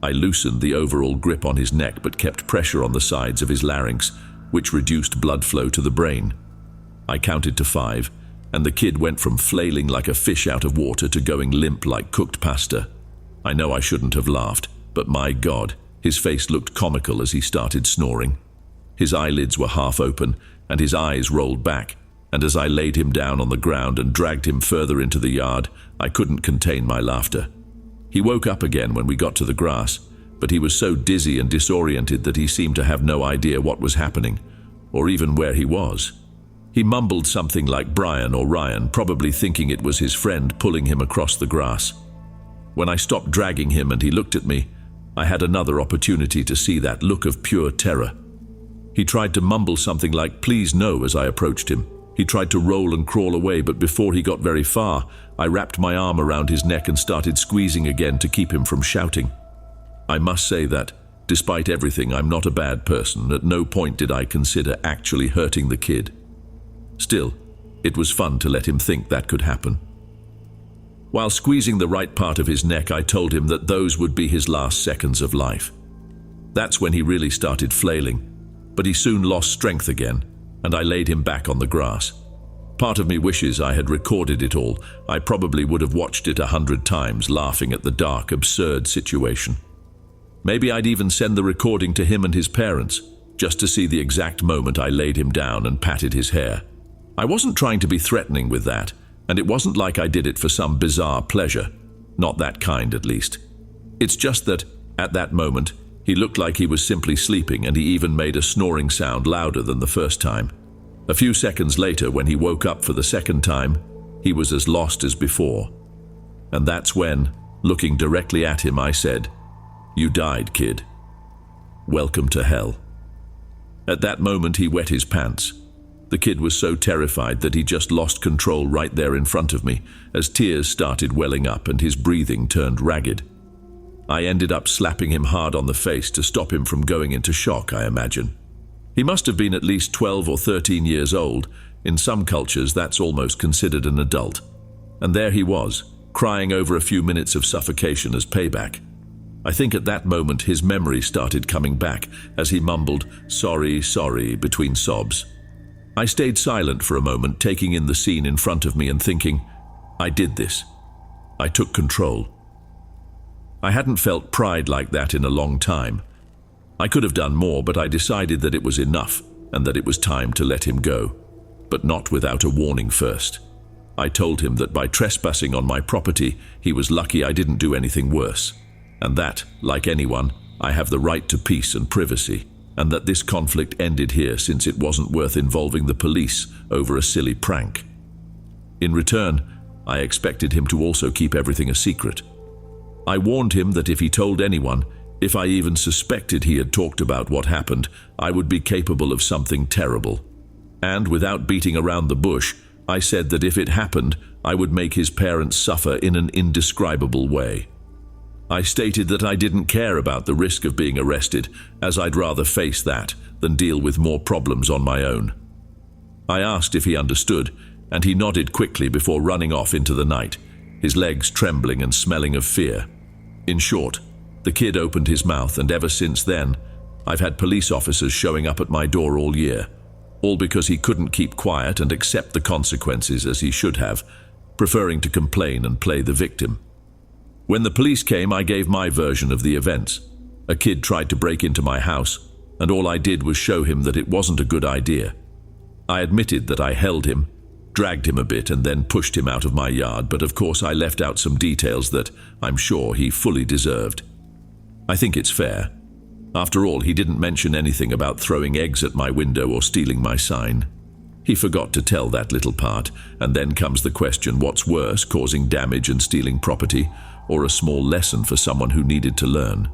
I loosened the overall grip on his neck but kept pressure on the sides of his larynx, which reduced blood flow to the brain. I counted to 5, and the kid went from flailing like a fish out of water to going limp like cooked pasta. I know I shouldn't have laughed, but my God, his face looked comical as he started snoring. His eyelids were half open, and his eyes rolled back, and as I laid him down on the ground and dragged him further into the yard, I couldn't contain my laughter. He woke up again when we got to the grass, but he was so dizzy and disoriented that he seemed to have no idea what was happening, or even where he was. He mumbled something like Brian or Ryan, probably thinking it was his friend pulling him across the grass. When I stopped dragging him and he looked at me, I had another opportunity to see that look of pure terror. He tried to mumble something like "please no" as I approached him. He tried to roll and crawl away, but before he got very far, I wrapped my arm around his neck and started squeezing again to keep him from shouting. I must say that, despite everything, I'm not a bad person. At no point did I consider actually hurting the kid. Still, it was fun to let him think that could happen. While squeezing the right part of his neck, I told him that those would be his last seconds of life. That's when he really started flailing, but he soon lost strength again, and I laid him back on the grass. Part of me wishes I had recorded it all. I probably would have watched it 100 times, laughing at the dark, absurd situation. Maybe I'd even send the recording to him and his parents, just to see the exact moment I laid him down and patted his hair. I wasn't trying to be threatening with that, and it wasn't like I did it for some bizarre pleasure. Not that kind, at least. It's just that, at that moment, he looked like he was simply sleeping, and he even made a snoring sound louder than the first time. A few seconds later, when he woke up for the second time, he was as lost as before. And that's when, looking directly at him, I said, "You died, kid. Welcome to hell." At that moment, he wet his pants. The kid was so terrified that he just lost control right there in front of me, as tears started welling up and his breathing turned ragged. I ended up slapping him hard on the face to stop him from going into shock, I imagine. He must have been at least 12 or 13 years old. In some cultures, that's almost considered an adult. And there he was, crying over a few minutes of suffocation as payback. I think at that moment his memory started coming back as he mumbled, "Sorry, sorry," between sobs. I stayed silent for a moment, taking in the scene in front of me and thinking, I did this. I took control. I hadn't felt pride like that in a long time. I could have done more, but I decided that it was enough and that it was time to let him go. But not without a warning first. I told him that by trespassing on my property, he was lucky I didn't do anything worse, and that, like anyone, I have the right to peace and privacy, and that this conflict ended here since it wasn't worth involving the police over a silly prank. In return, I expected him to also keep everything a secret. I warned him that if he told anyone, if I even suspected he had talked about what happened, I would be capable of something terrible. And without beating around the bush, I said that if it happened, I would make his parents suffer in an indescribable way. I stated that I didn't care about the risk of being arrested, as I'd rather face that than deal with more problems on my own. I asked if he understood, and he nodded quickly before running off into the night, his legs trembling and smelling of fear. In short, the kid opened his mouth, and ever since then, I've had police officers showing up at my door all year, all because he couldn't keep quiet and accept the consequences as he should have, preferring to complain and play the victim. When the police came, I gave my version of the events. A kid tried to break into my house, and all I did was show him that it wasn't a good idea. I admitted that I held him, dragged him a bit, and then pushed him out of my yard, but of course I left out some details that I'm sure he fully deserved. I think it's fair. After all, he didn't mention anything about throwing eggs at my window or stealing my sign. He forgot to tell that little part, and then comes the question, what's worse, causing damage and stealing property, or a small lesson for someone who needed to learn?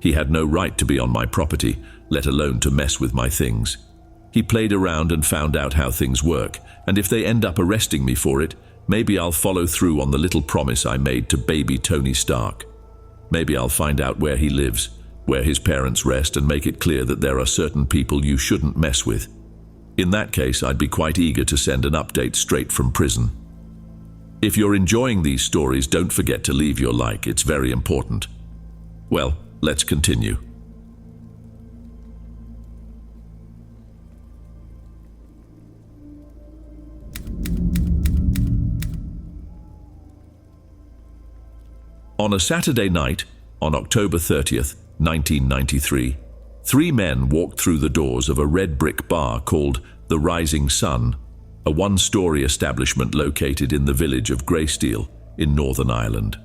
He had no right to be on my property, let alone to mess with my things. He played around and found out how things work, and if they end up arresting me for it, maybe I'll follow through on the little promise I made to baby Tony Stark. Maybe I'll find out where he lives, where his parents rest, and make it clear that there are certain people you shouldn't mess with. In that case, I'd be quite eager to send an update straight from prison. If you're enjoying these stories, don't forget to leave your like, it's very important. Well, let's continue. On a Saturday night, on October 30th, 1993, 3 men walked through the doors of a red brick bar called The Rising Sun, a one-story establishment located in the village of Greysteel in Northern Ireland.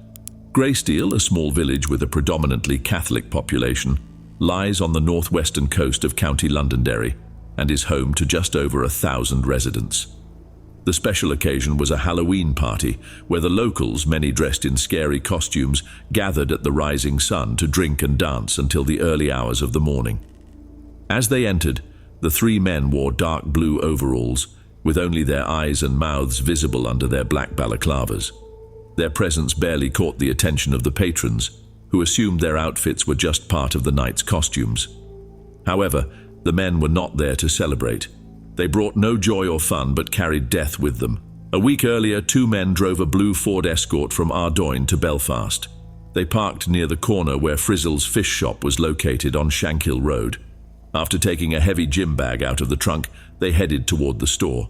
Greysteel, a small village with a predominantly Catholic population, lies on the northwestern coast of County Londonderry and is home to just over 1,000 residents. The special occasion was a Halloween party where the locals, many dressed in scary costumes, gathered at the Rising Sun to drink and dance until the early hours of the morning. As they entered, the 3 men wore dark blue overalls, with only their eyes and mouths visible under their black balaclavas. Their presence barely caught the attention of the patrons, who assumed their outfits were just part of the night's costumes. However, the men were not there to celebrate. They brought no joy or fun, but carried death with them. A week earlier, 2 men drove a blue Ford Escort from Ardoyne to Belfast. They parked near the corner where Frizzle's fish shop was located on Shankill Road. After taking a heavy gym bag out of the trunk, they headed toward the store.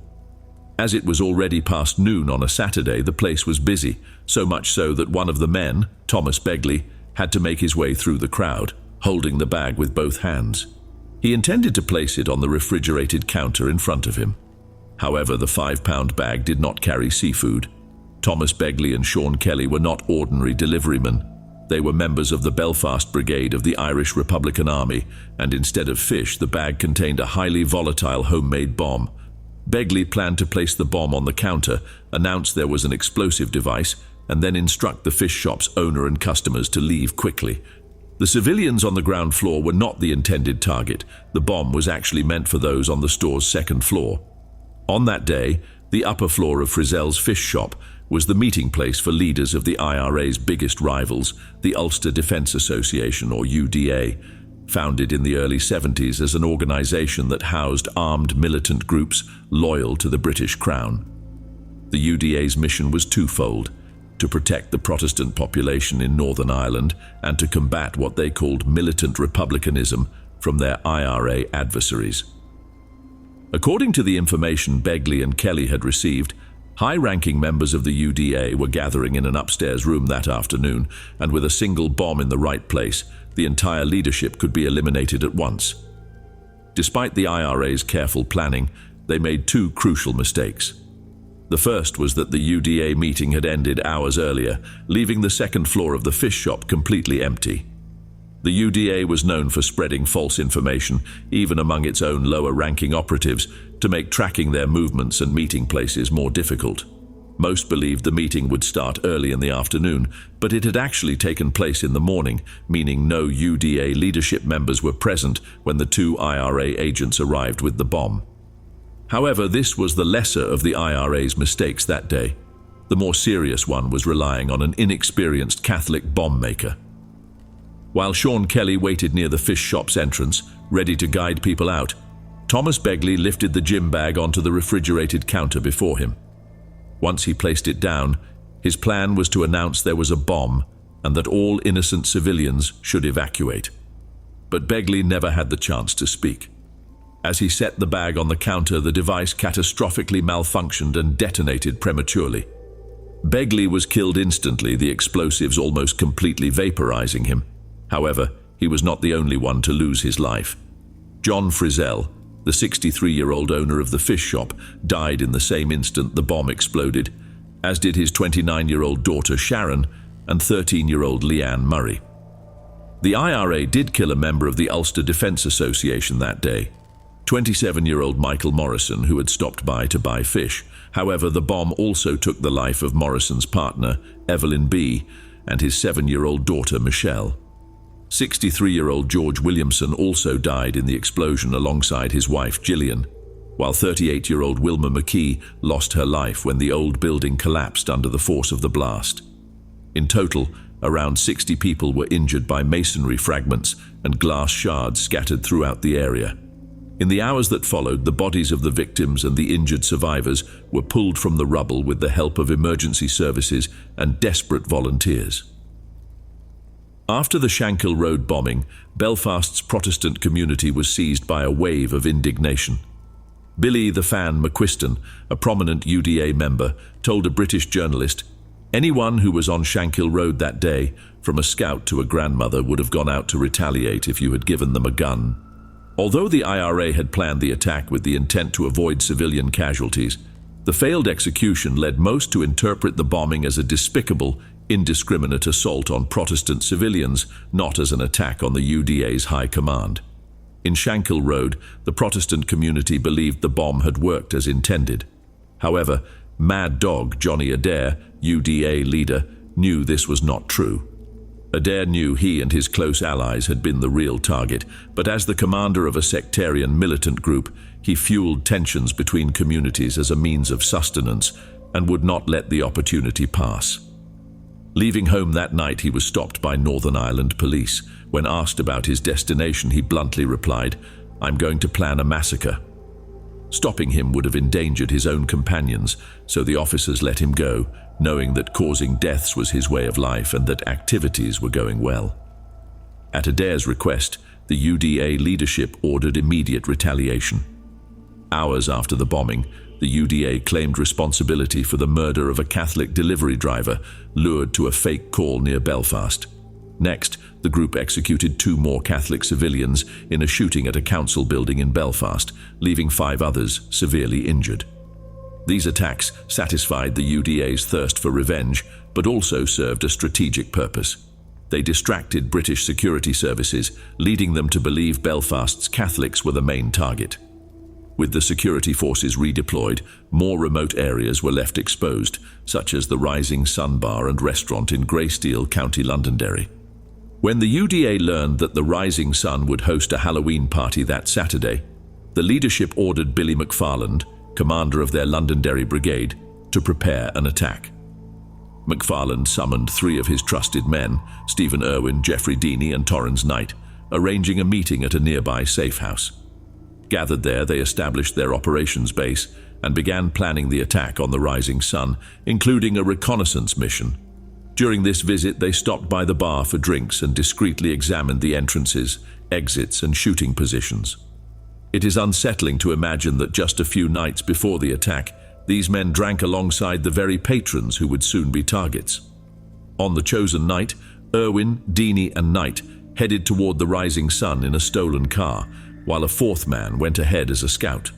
As it was already past noon on a Saturday, the place was busy, so much so that one of the men, Thomas Begley, had to make his way through the crowd, holding the bag with both hands. He intended to place it on the refrigerated counter in front of him. However, the 5-pound bag did not carry seafood. Thomas Begley and Sean Kelly were not ordinary deliverymen. They were members of the Belfast Brigade of the Irish Republican Army, and instead of fish, the bag contained a highly volatile homemade bomb. Begley planned to place the bomb on the counter, announce there was an explosive device, and then instruct the fish shop's owner and customers to leave quickly. The civilians on the ground floor were not the intended target. The bomb was actually meant for those on the store's second floor. On that day, the upper floor of Frizzell's fish shop was the meeting place for leaders of the IRA's biggest rivals, the Ulster Defence Association, or UDA, founded in the early 70s as an organization that housed armed militant groups loyal to the British Crown. The UDA's mission was twofold: to protect the Protestant population in Northern Ireland and to combat what they called militant republicanism from their IRA adversaries. According to the information Begley and Kelly had received, high-ranking members of the UDA were gathering in an upstairs room that afternoon, and with a single bomb in the right place, the entire leadership could be eliminated at once. Despite the IRA's careful planning, they made 2 crucial mistakes. The first was that the UDA meeting had ended hours earlier, leaving the second floor of the fish shop completely empty. The UDA was known for spreading false information, even among its own lower-ranking operatives, to make tracking their movements and meeting places more difficult. Most believed the meeting would start early in the afternoon, but it had actually taken place in the morning, meaning no UDA leadership members were present when the 2 IRA agents arrived with the bomb. However, this was the lesser of the IRA's mistakes that day. The more serious one was relying on an inexperienced Catholic bomb maker. While Sean Kelly waited near the fish shop's entrance, ready to guide people out, Thomas Begley lifted the gym bag onto the refrigerated counter before him. Once he placed it down, his plan was to announce there was a bomb and that all innocent civilians should evacuate. But Begley never had the chance to speak. As he set the bag on the counter, the device catastrophically malfunctioned and detonated prematurely. Begley was killed instantly, the explosives almost completely vaporizing him. However, he was not the only one to lose his life. John Frizzell, the 63-year-old owner of the fish shop, died in the same instant the bomb exploded, as did his 29-year-old daughter Sharon and 13-year-old Leanne Murray. The IRA did kill a member of the Ulster Defence Association that day, 27-year-old Michael Morrison, who had stopped by to buy fish. However, the bomb also took the life of Morrison's partner, Evelyn B., and his 7-year-old daughter, Michelle. 63-year-old George Williamson also died in the explosion alongside his wife, Gillian, while 38-year-old Wilma McKee lost her life when the old building collapsed under the force of the blast. In total, around 60 people were injured by masonry fragments and glass shards scattered throughout the area. In the hours that followed, the bodies of the victims and the injured survivors were pulled from the rubble with the help of emergency services and desperate volunteers. After the Shankill Road bombing, Belfast's Protestant community was seized by a wave of indignation. Billy the Fan McQuiston, a prominent UDA member, told a British journalist, "Anyone who was on Shankill Road that day, from a scout to a grandmother, would have gone out to retaliate if you had given them a gun." Although the IRA had planned the attack with the intent to avoid civilian casualties, the failed execution led most to interpret the bombing as a despicable, indiscriminate assault on Protestant civilians, not as an attack on the UDA's high command. In Shankill Road, the Protestant community believed the bomb had worked as intended. However, Mad Dog Johnny Adair, UDA leader, knew this was not true. Adair knew he and his close allies had been the real target, but as the commander of a sectarian militant group, he fueled tensions between communities as a means of sustenance and would not let the opportunity pass. Leaving home that night, he was stopped by Northern Ireland police. When asked about his destination, he bluntly replied, "I'm going to plan a massacre." Stopping him would have endangered his own companions, so the officers let him go, knowing that causing deaths was his way of life and that activities were going well. At Adair's request, the UDA leadership ordered immediate retaliation. Hours after the bombing, the UDA claimed responsibility for the murder of a Catholic delivery driver lured to a fake call near Belfast. Next, the group executed 2 more Catholic civilians in a shooting at a council building in Belfast, leaving 5 others severely injured. These attacks satisfied the UDA's thirst for revenge, but also served a strategic purpose. They distracted British security services, leading them to believe Belfast's Catholics were the main target. With the security forces redeployed, more remote areas were left exposed, such as the Rising Sun Bar and restaurant in Greysteel, County Londonderry. When the UDA learned that the Rising Sun would host a Halloween party that Saturday, the leadership ordered Billy McFarland, commander of their Londonderry brigade, to prepare an attack. McFarland summoned 3 of his trusted men, Stephen Irwin, Geoffrey Deeney and Torrens Knight, arranging a meeting at a nearby safe house. Gathered there, they established their operations base and began planning the attack on the Rising Sun, including a reconnaissance mission. During this visit, they stopped by the bar for drinks and discreetly examined the entrances, exits, and shooting positions. It is unsettling to imagine that just a few nights before the attack, these men drank alongside the very patrons who would soon be targets. On the chosen night, Irwin, Deeney, and Knight headed toward the Rising Sun in a stolen car, while a 4th man went ahead as a scout.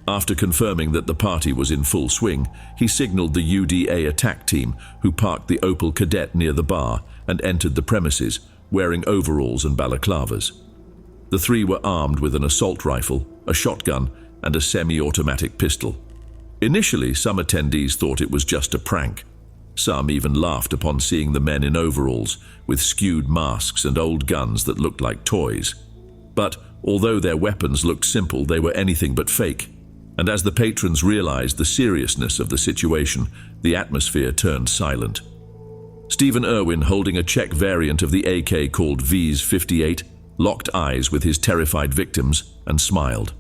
After confirming that the party was in full swing, he signaled the UDA attack team, who parked the Opel Kadett near the bar and entered the premises, wearing overalls and balaclavas. The 3 were armed with an assault rifle, a shotgun, and a semi-automatic pistol. Initially, some attendees thought it was just a prank. Some even laughed upon seeing the men in overalls, with skewed masks and old guns that looked like toys. But although their weapons looked simple, they were anything but fake. And as the patrons realized the seriousness of the situation, the atmosphere turned silent. Stephen Irwin, holding a Czech variant of the AK called V's 58, locked eyes with his terrified victims and smiled.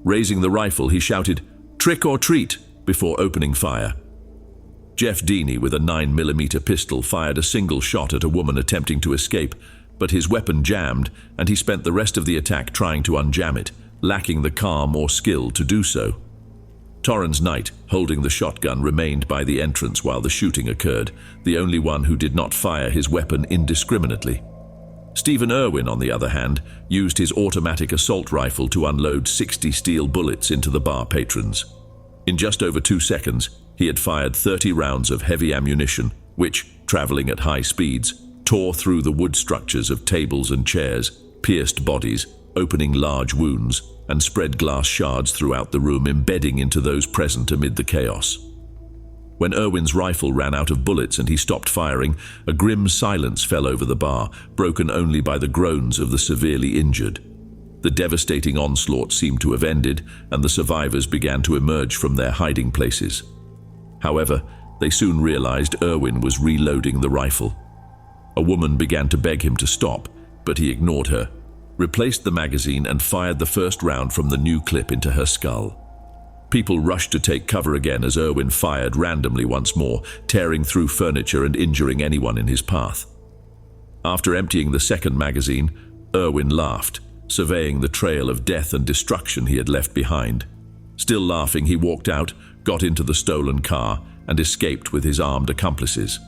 Raising the rifle, he shouted, "Trick or treat," before opening fire. Jeff Deeney, with a 9mm pistol, fired a single shot at a woman attempting to escape, but his weapon jammed, and he spent the rest of the attack trying to unjam it, lacking the calm or skill to do so. Torrens Knight, holding the shotgun, remained by the entrance while the shooting occurred, the only one who did not fire his weapon indiscriminately. Stephen Irwin, on the other hand, used his automatic assault rifle to unload 60 steel bullets into the bar patrons. In just over 2 seconds, he had fired 30 rounds of heavy ammunition, which, traveling at high speeds, tore through the wood structures of tables and chairs, pierced bodies, opening large wounds, and spread glass shards throughout the room, embedding into those present amid the chaos. When Irwin's rifle ran out of bullets and he stopped firing, a grim silence fell over the bar, broken only by the groans of the severely injured. The devastating onslaught seemed to have ended, and the survivors began to emerge from their hiding places. However, they soon realized Irwin was reloading the rifle. A woman began to beg him to stop, but he ignored her, replaced the magazine, and fired the first round from the new clip into her skull. People rushed to take cover again as Irwin fired randomly once more, tearing through furniture and injuring anyone in his path. After emptying the second magazine, Irwin laughed, surveying the trail of death and destruction he had left behind. Still laughing, he walked out, got into the stolen car, and escaped with his armed accomplices.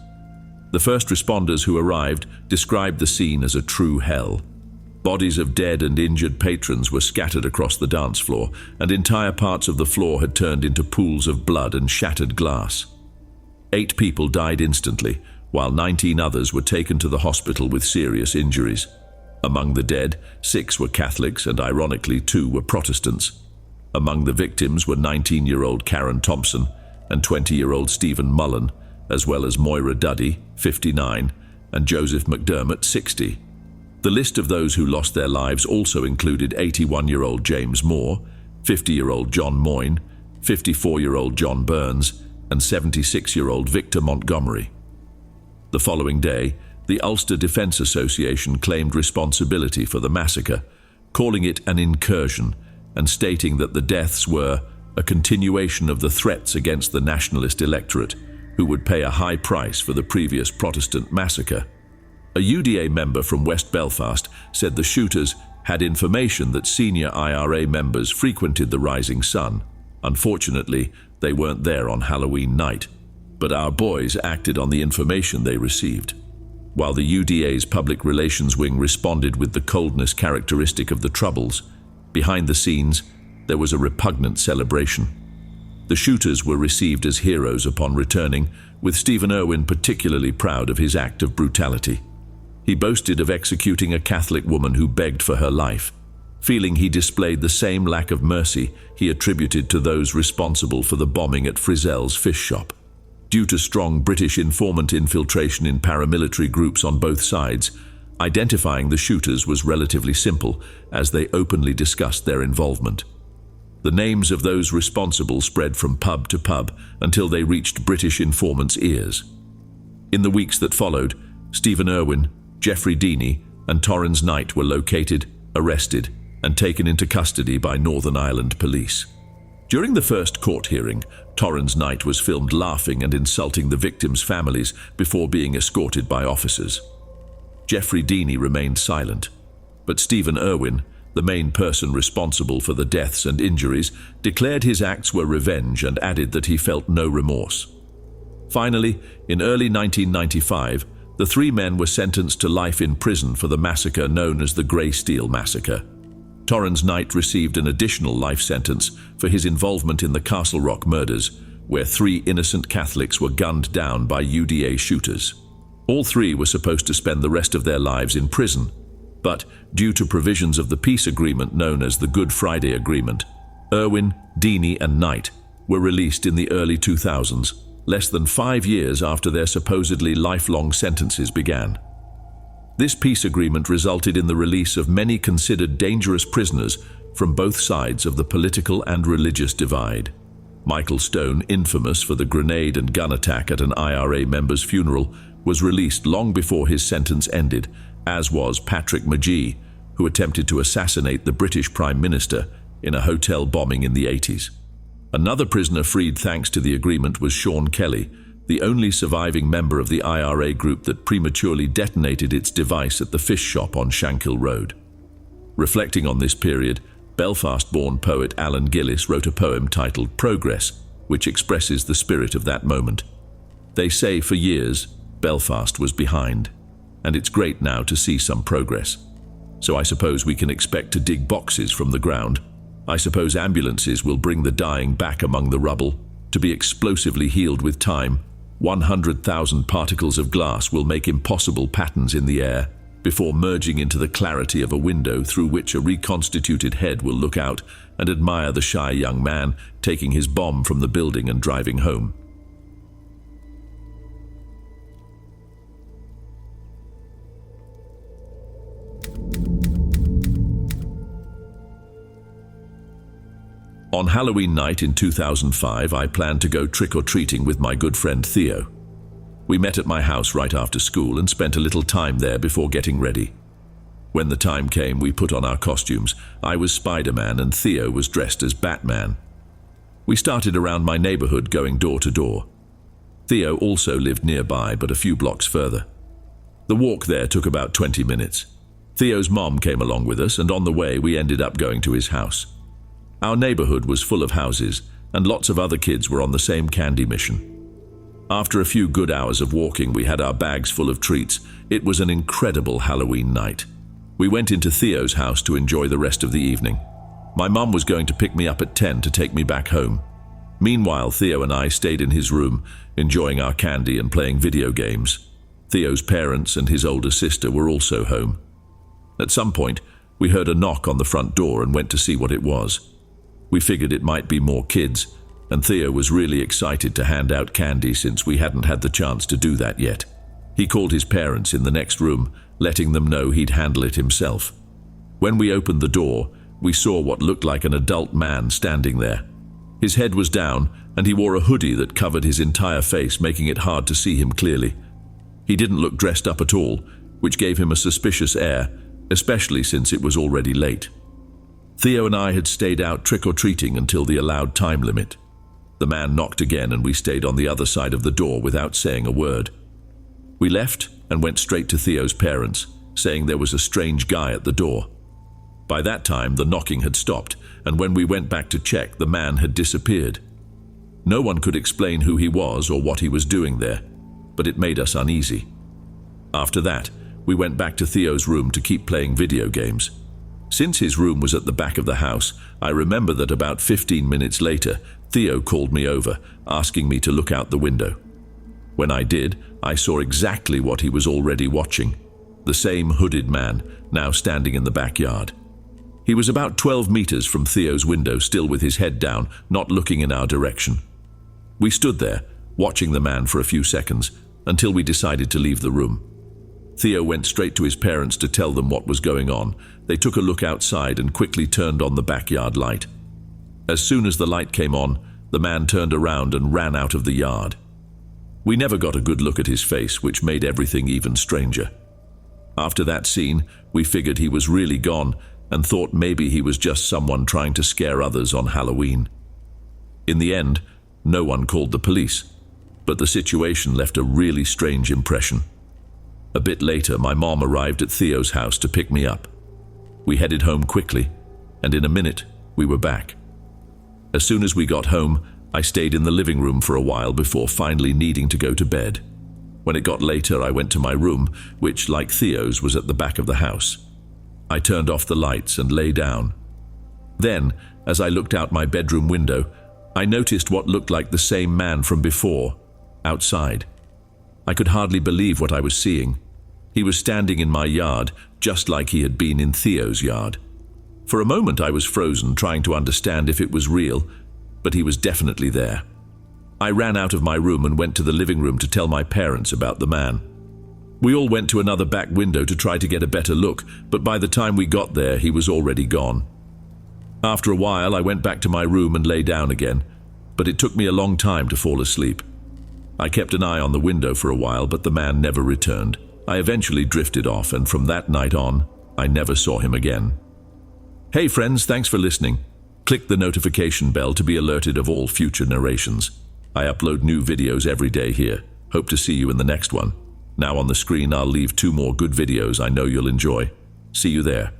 The first responders who arrived described the scene as a true hell. Bodies of dead and injured patrons were scattered across the dance floor, and entire parts of the floor had turned into pools of blood and shattered glass. 8 people died instantly, while 19 others were taken to the hospital with serious injuries. Among the dead, 6 were Catholics and ironically 2 were Protestants. Among the victims were 19-year-old Karen Thompson and 20-year-old Stephen Mullen, as well as Moira Duddy, 59, and Joseph McDermott, 60. The list of those who lost their lives also included 81-year-old James Moore, 50-year-old John Moyne, 54-year-old John Burns, and 76-year-old Victor Montgomery. The following day, the Ulster Defence Association claimed responsibility for the massacre, calling it an incursion and stating that the deaths were a continuation of the threats against the nationalist electorate, who would pay a high price for the previous Protestant massacre. A UDA member from West Belfast said the shooters had information that senior IRA members frequented the Rising Sun. Unfortunately, they weren't there on Halloween night, but our boys acted on the information they received. While the UDA's public relations wing responded with the coldness characteristic of the Troubles, behind the scenes, there was a repugnant celebration. The shooters were received as heroes upon returning, with Stephen Irwin particularly proud of his act of brutality. He boasted of executing a Catholic woman who begged for her life, feeling he displayed the same lack of mercy he attributed to those responsible for the bombing at Frizzell's fish shop. Due to strong British informant infiltration in paramilitary groups on both sides, identifying the shooters was relatively simple, as they openly discussed their involvement. The names of those responsible spread from pub to pub until they reached British informants' ears. In the weeks that followed, Stephen Irwin, Jeffrey Deeney, and Torrens Knight were located, arrested, and taken into custody by Northern Ireland police. During the first court hearing, Torrens Knight was filmed laughing and insulting the victims' families before being escorted by officers. Jeffrey Deeney remained silent, but Stephen Irwin, the main person responsible for the deaths and injuries, declared his acts were revenge and added that he felt no remorse. Finally, in early 1995, the 3 men were sentenced to life in prison for the massacre known as the Grey Steel Massacre. Torrens Knight received an additional life sentence for his involvement in the Castle Rock murders, where 3 innocent Catholics were gunned down by UDA shooters. All 3 were supposed to spend the rest of their lives in prison, but due to provisions of the peace agreement known as the Good Friday Agreement, Irwin, Deeney, and Knight were released in the early 2000s, less than 5 years after their supposedly lifelong sentences began. This peace agreement resulted in the release of many considered dangerous prisoners from both sides of the political and religious divide. Michael Stone, infamous for the grenade and gun attack at an IRA member's funeral, was released long before his sentence ended, as was Patrick Magee, who attempted to assassinate the British Prime Minister in a hotel bombing in the 80s. Another prisoner freed thanks to the agreement was Sean Kelly, the only surviving member of the IRA group that prematurely detonated its device at the fish shop on Shankill Road. Reflecting on this period, Belfast-born poet Alan Gillis wrote a poem titled Progress, which expresses the spirit of that moment. They say for years, Belfast was behind, and it's great now to see some progress. So I suppose we can expect to dig boxes from the ground. I suppose ambulances will bring the dying back among the rubble, to be explosively healed with time, 100,000 particles of glass will make impossible patterns in the air before merging into the clarity of a window through which a reconstituted head will look out and admire the shy young man taking his bomb from the building and driving home. On Halloween night in 2005, I planned to go trick-or-treating with my good friend Theo. We met at my house right after school and spent a little time there before getting ready. When the time came, we put on our costumes. I was Spider-Man and Theo was dressed as Batman. We started around my neighborhood, going door to door. Theo also lived nearby, but a few blocks further. The walk there took about 20 minutes. Theo's mom came along with us, and on the way we ended up going to his house. Our neighborhood was full of houses, and lots of other kids were on the same candy mission. After a few good hours of walking, we had our bags full of treats. It was an incredible Halloween night. We went into Theo's house to enjoy the rest of the evening. My mum was going to pick me up at 10 to take me back home. Meanwhile, Theo and I stayed in his room, enjoying our candy and playing video games. Theo's parents and his older sister were also home. At some point, we heard a knock on the front door and went to see what it was. We figured it might be more kids, and Theo was really excited to hand out candy since we hadn't had the chance to do that yet. He called his parents in the next room, letting them know he'd handle it himself. When we opened the door, we saw what looked like an adult man standing there. His head was down, and he wore a hoodie that covered his entire face, making it hard to see him clearly. He didn't look dressed up at all, which gave him a suspicious air, especially since it was already late. Theo and I had stayed out trick-or-treating until the allowed time limit. The man knocked again and we stayed on the other side of the door without saying a word. We left and went straight to Theo's parents, saying there was a strange guy at the door. By that time, the knocking had stopped, and when we went back to check, the man had disappeared. No one could explain who he was or what he was doing there, but it made us uneasy. After that, we went back to Theo's room to keep playing video games. Since his room was at the back of the house, I remember that about 15 minutes later, Theo called me over, asking me to look out the window. When I did, I saw exactly what he was already watching. The same hooded man, now standing in the backyard. He was about 12 meters from Theo's window, still with his head down, not looking in our direction. We stood there, watching the man for a few seconds, until we decided to leave the room. Theo went straight to his parents to tell them what was going on. They took a look outside and quickly turned on the backyard light. As soon as the light came on, the man turned around and ran out of the yard. We never got a good look at his face, which made everything even stranger. After that scene, we figured he was really gone and thought maybe he was just someone trying to scare others on Halloween. In the end, no one called the police, but the situation left a really strange impression. A bit later, my mom arrived at Theo's house to pick me up. We headed home quickly, and in a minute, we were back. As soon as we got home, I stayed in the living room for a while before finally needing to go to bed. When it got later, I went to my room, which, like Theo's, was at the back of the house. I turned off the lights and lay down. Then, as I looked out my bedroom window, I noticed what looked like the same man from before, outside. I could hardly believe what I was seeing. He was standing in my yard, just like he had been in Theo's yard. For a moment I was frozen, trying to understand if it was real, but he was definitely there. I ran out of my room and went to the living room to tell my parents about the man. We all went to another back window to try to get a better look, but by the time we got there, he was already gone. After a while, I went back to my room and lay down again, but it took me a long time to fall asleep. I kept an eye on the window for a while, but the man never returned. I eventually drifted off, and from that night on, I never saw him again. Hey friends, thanks for listening. Click the notification bell to be alerted of all future narrations. I upload new videos every day here. Hope to see you in the next one. Now on the screen, I'll leave 2 more good videos I know you'll enjoy. See you there.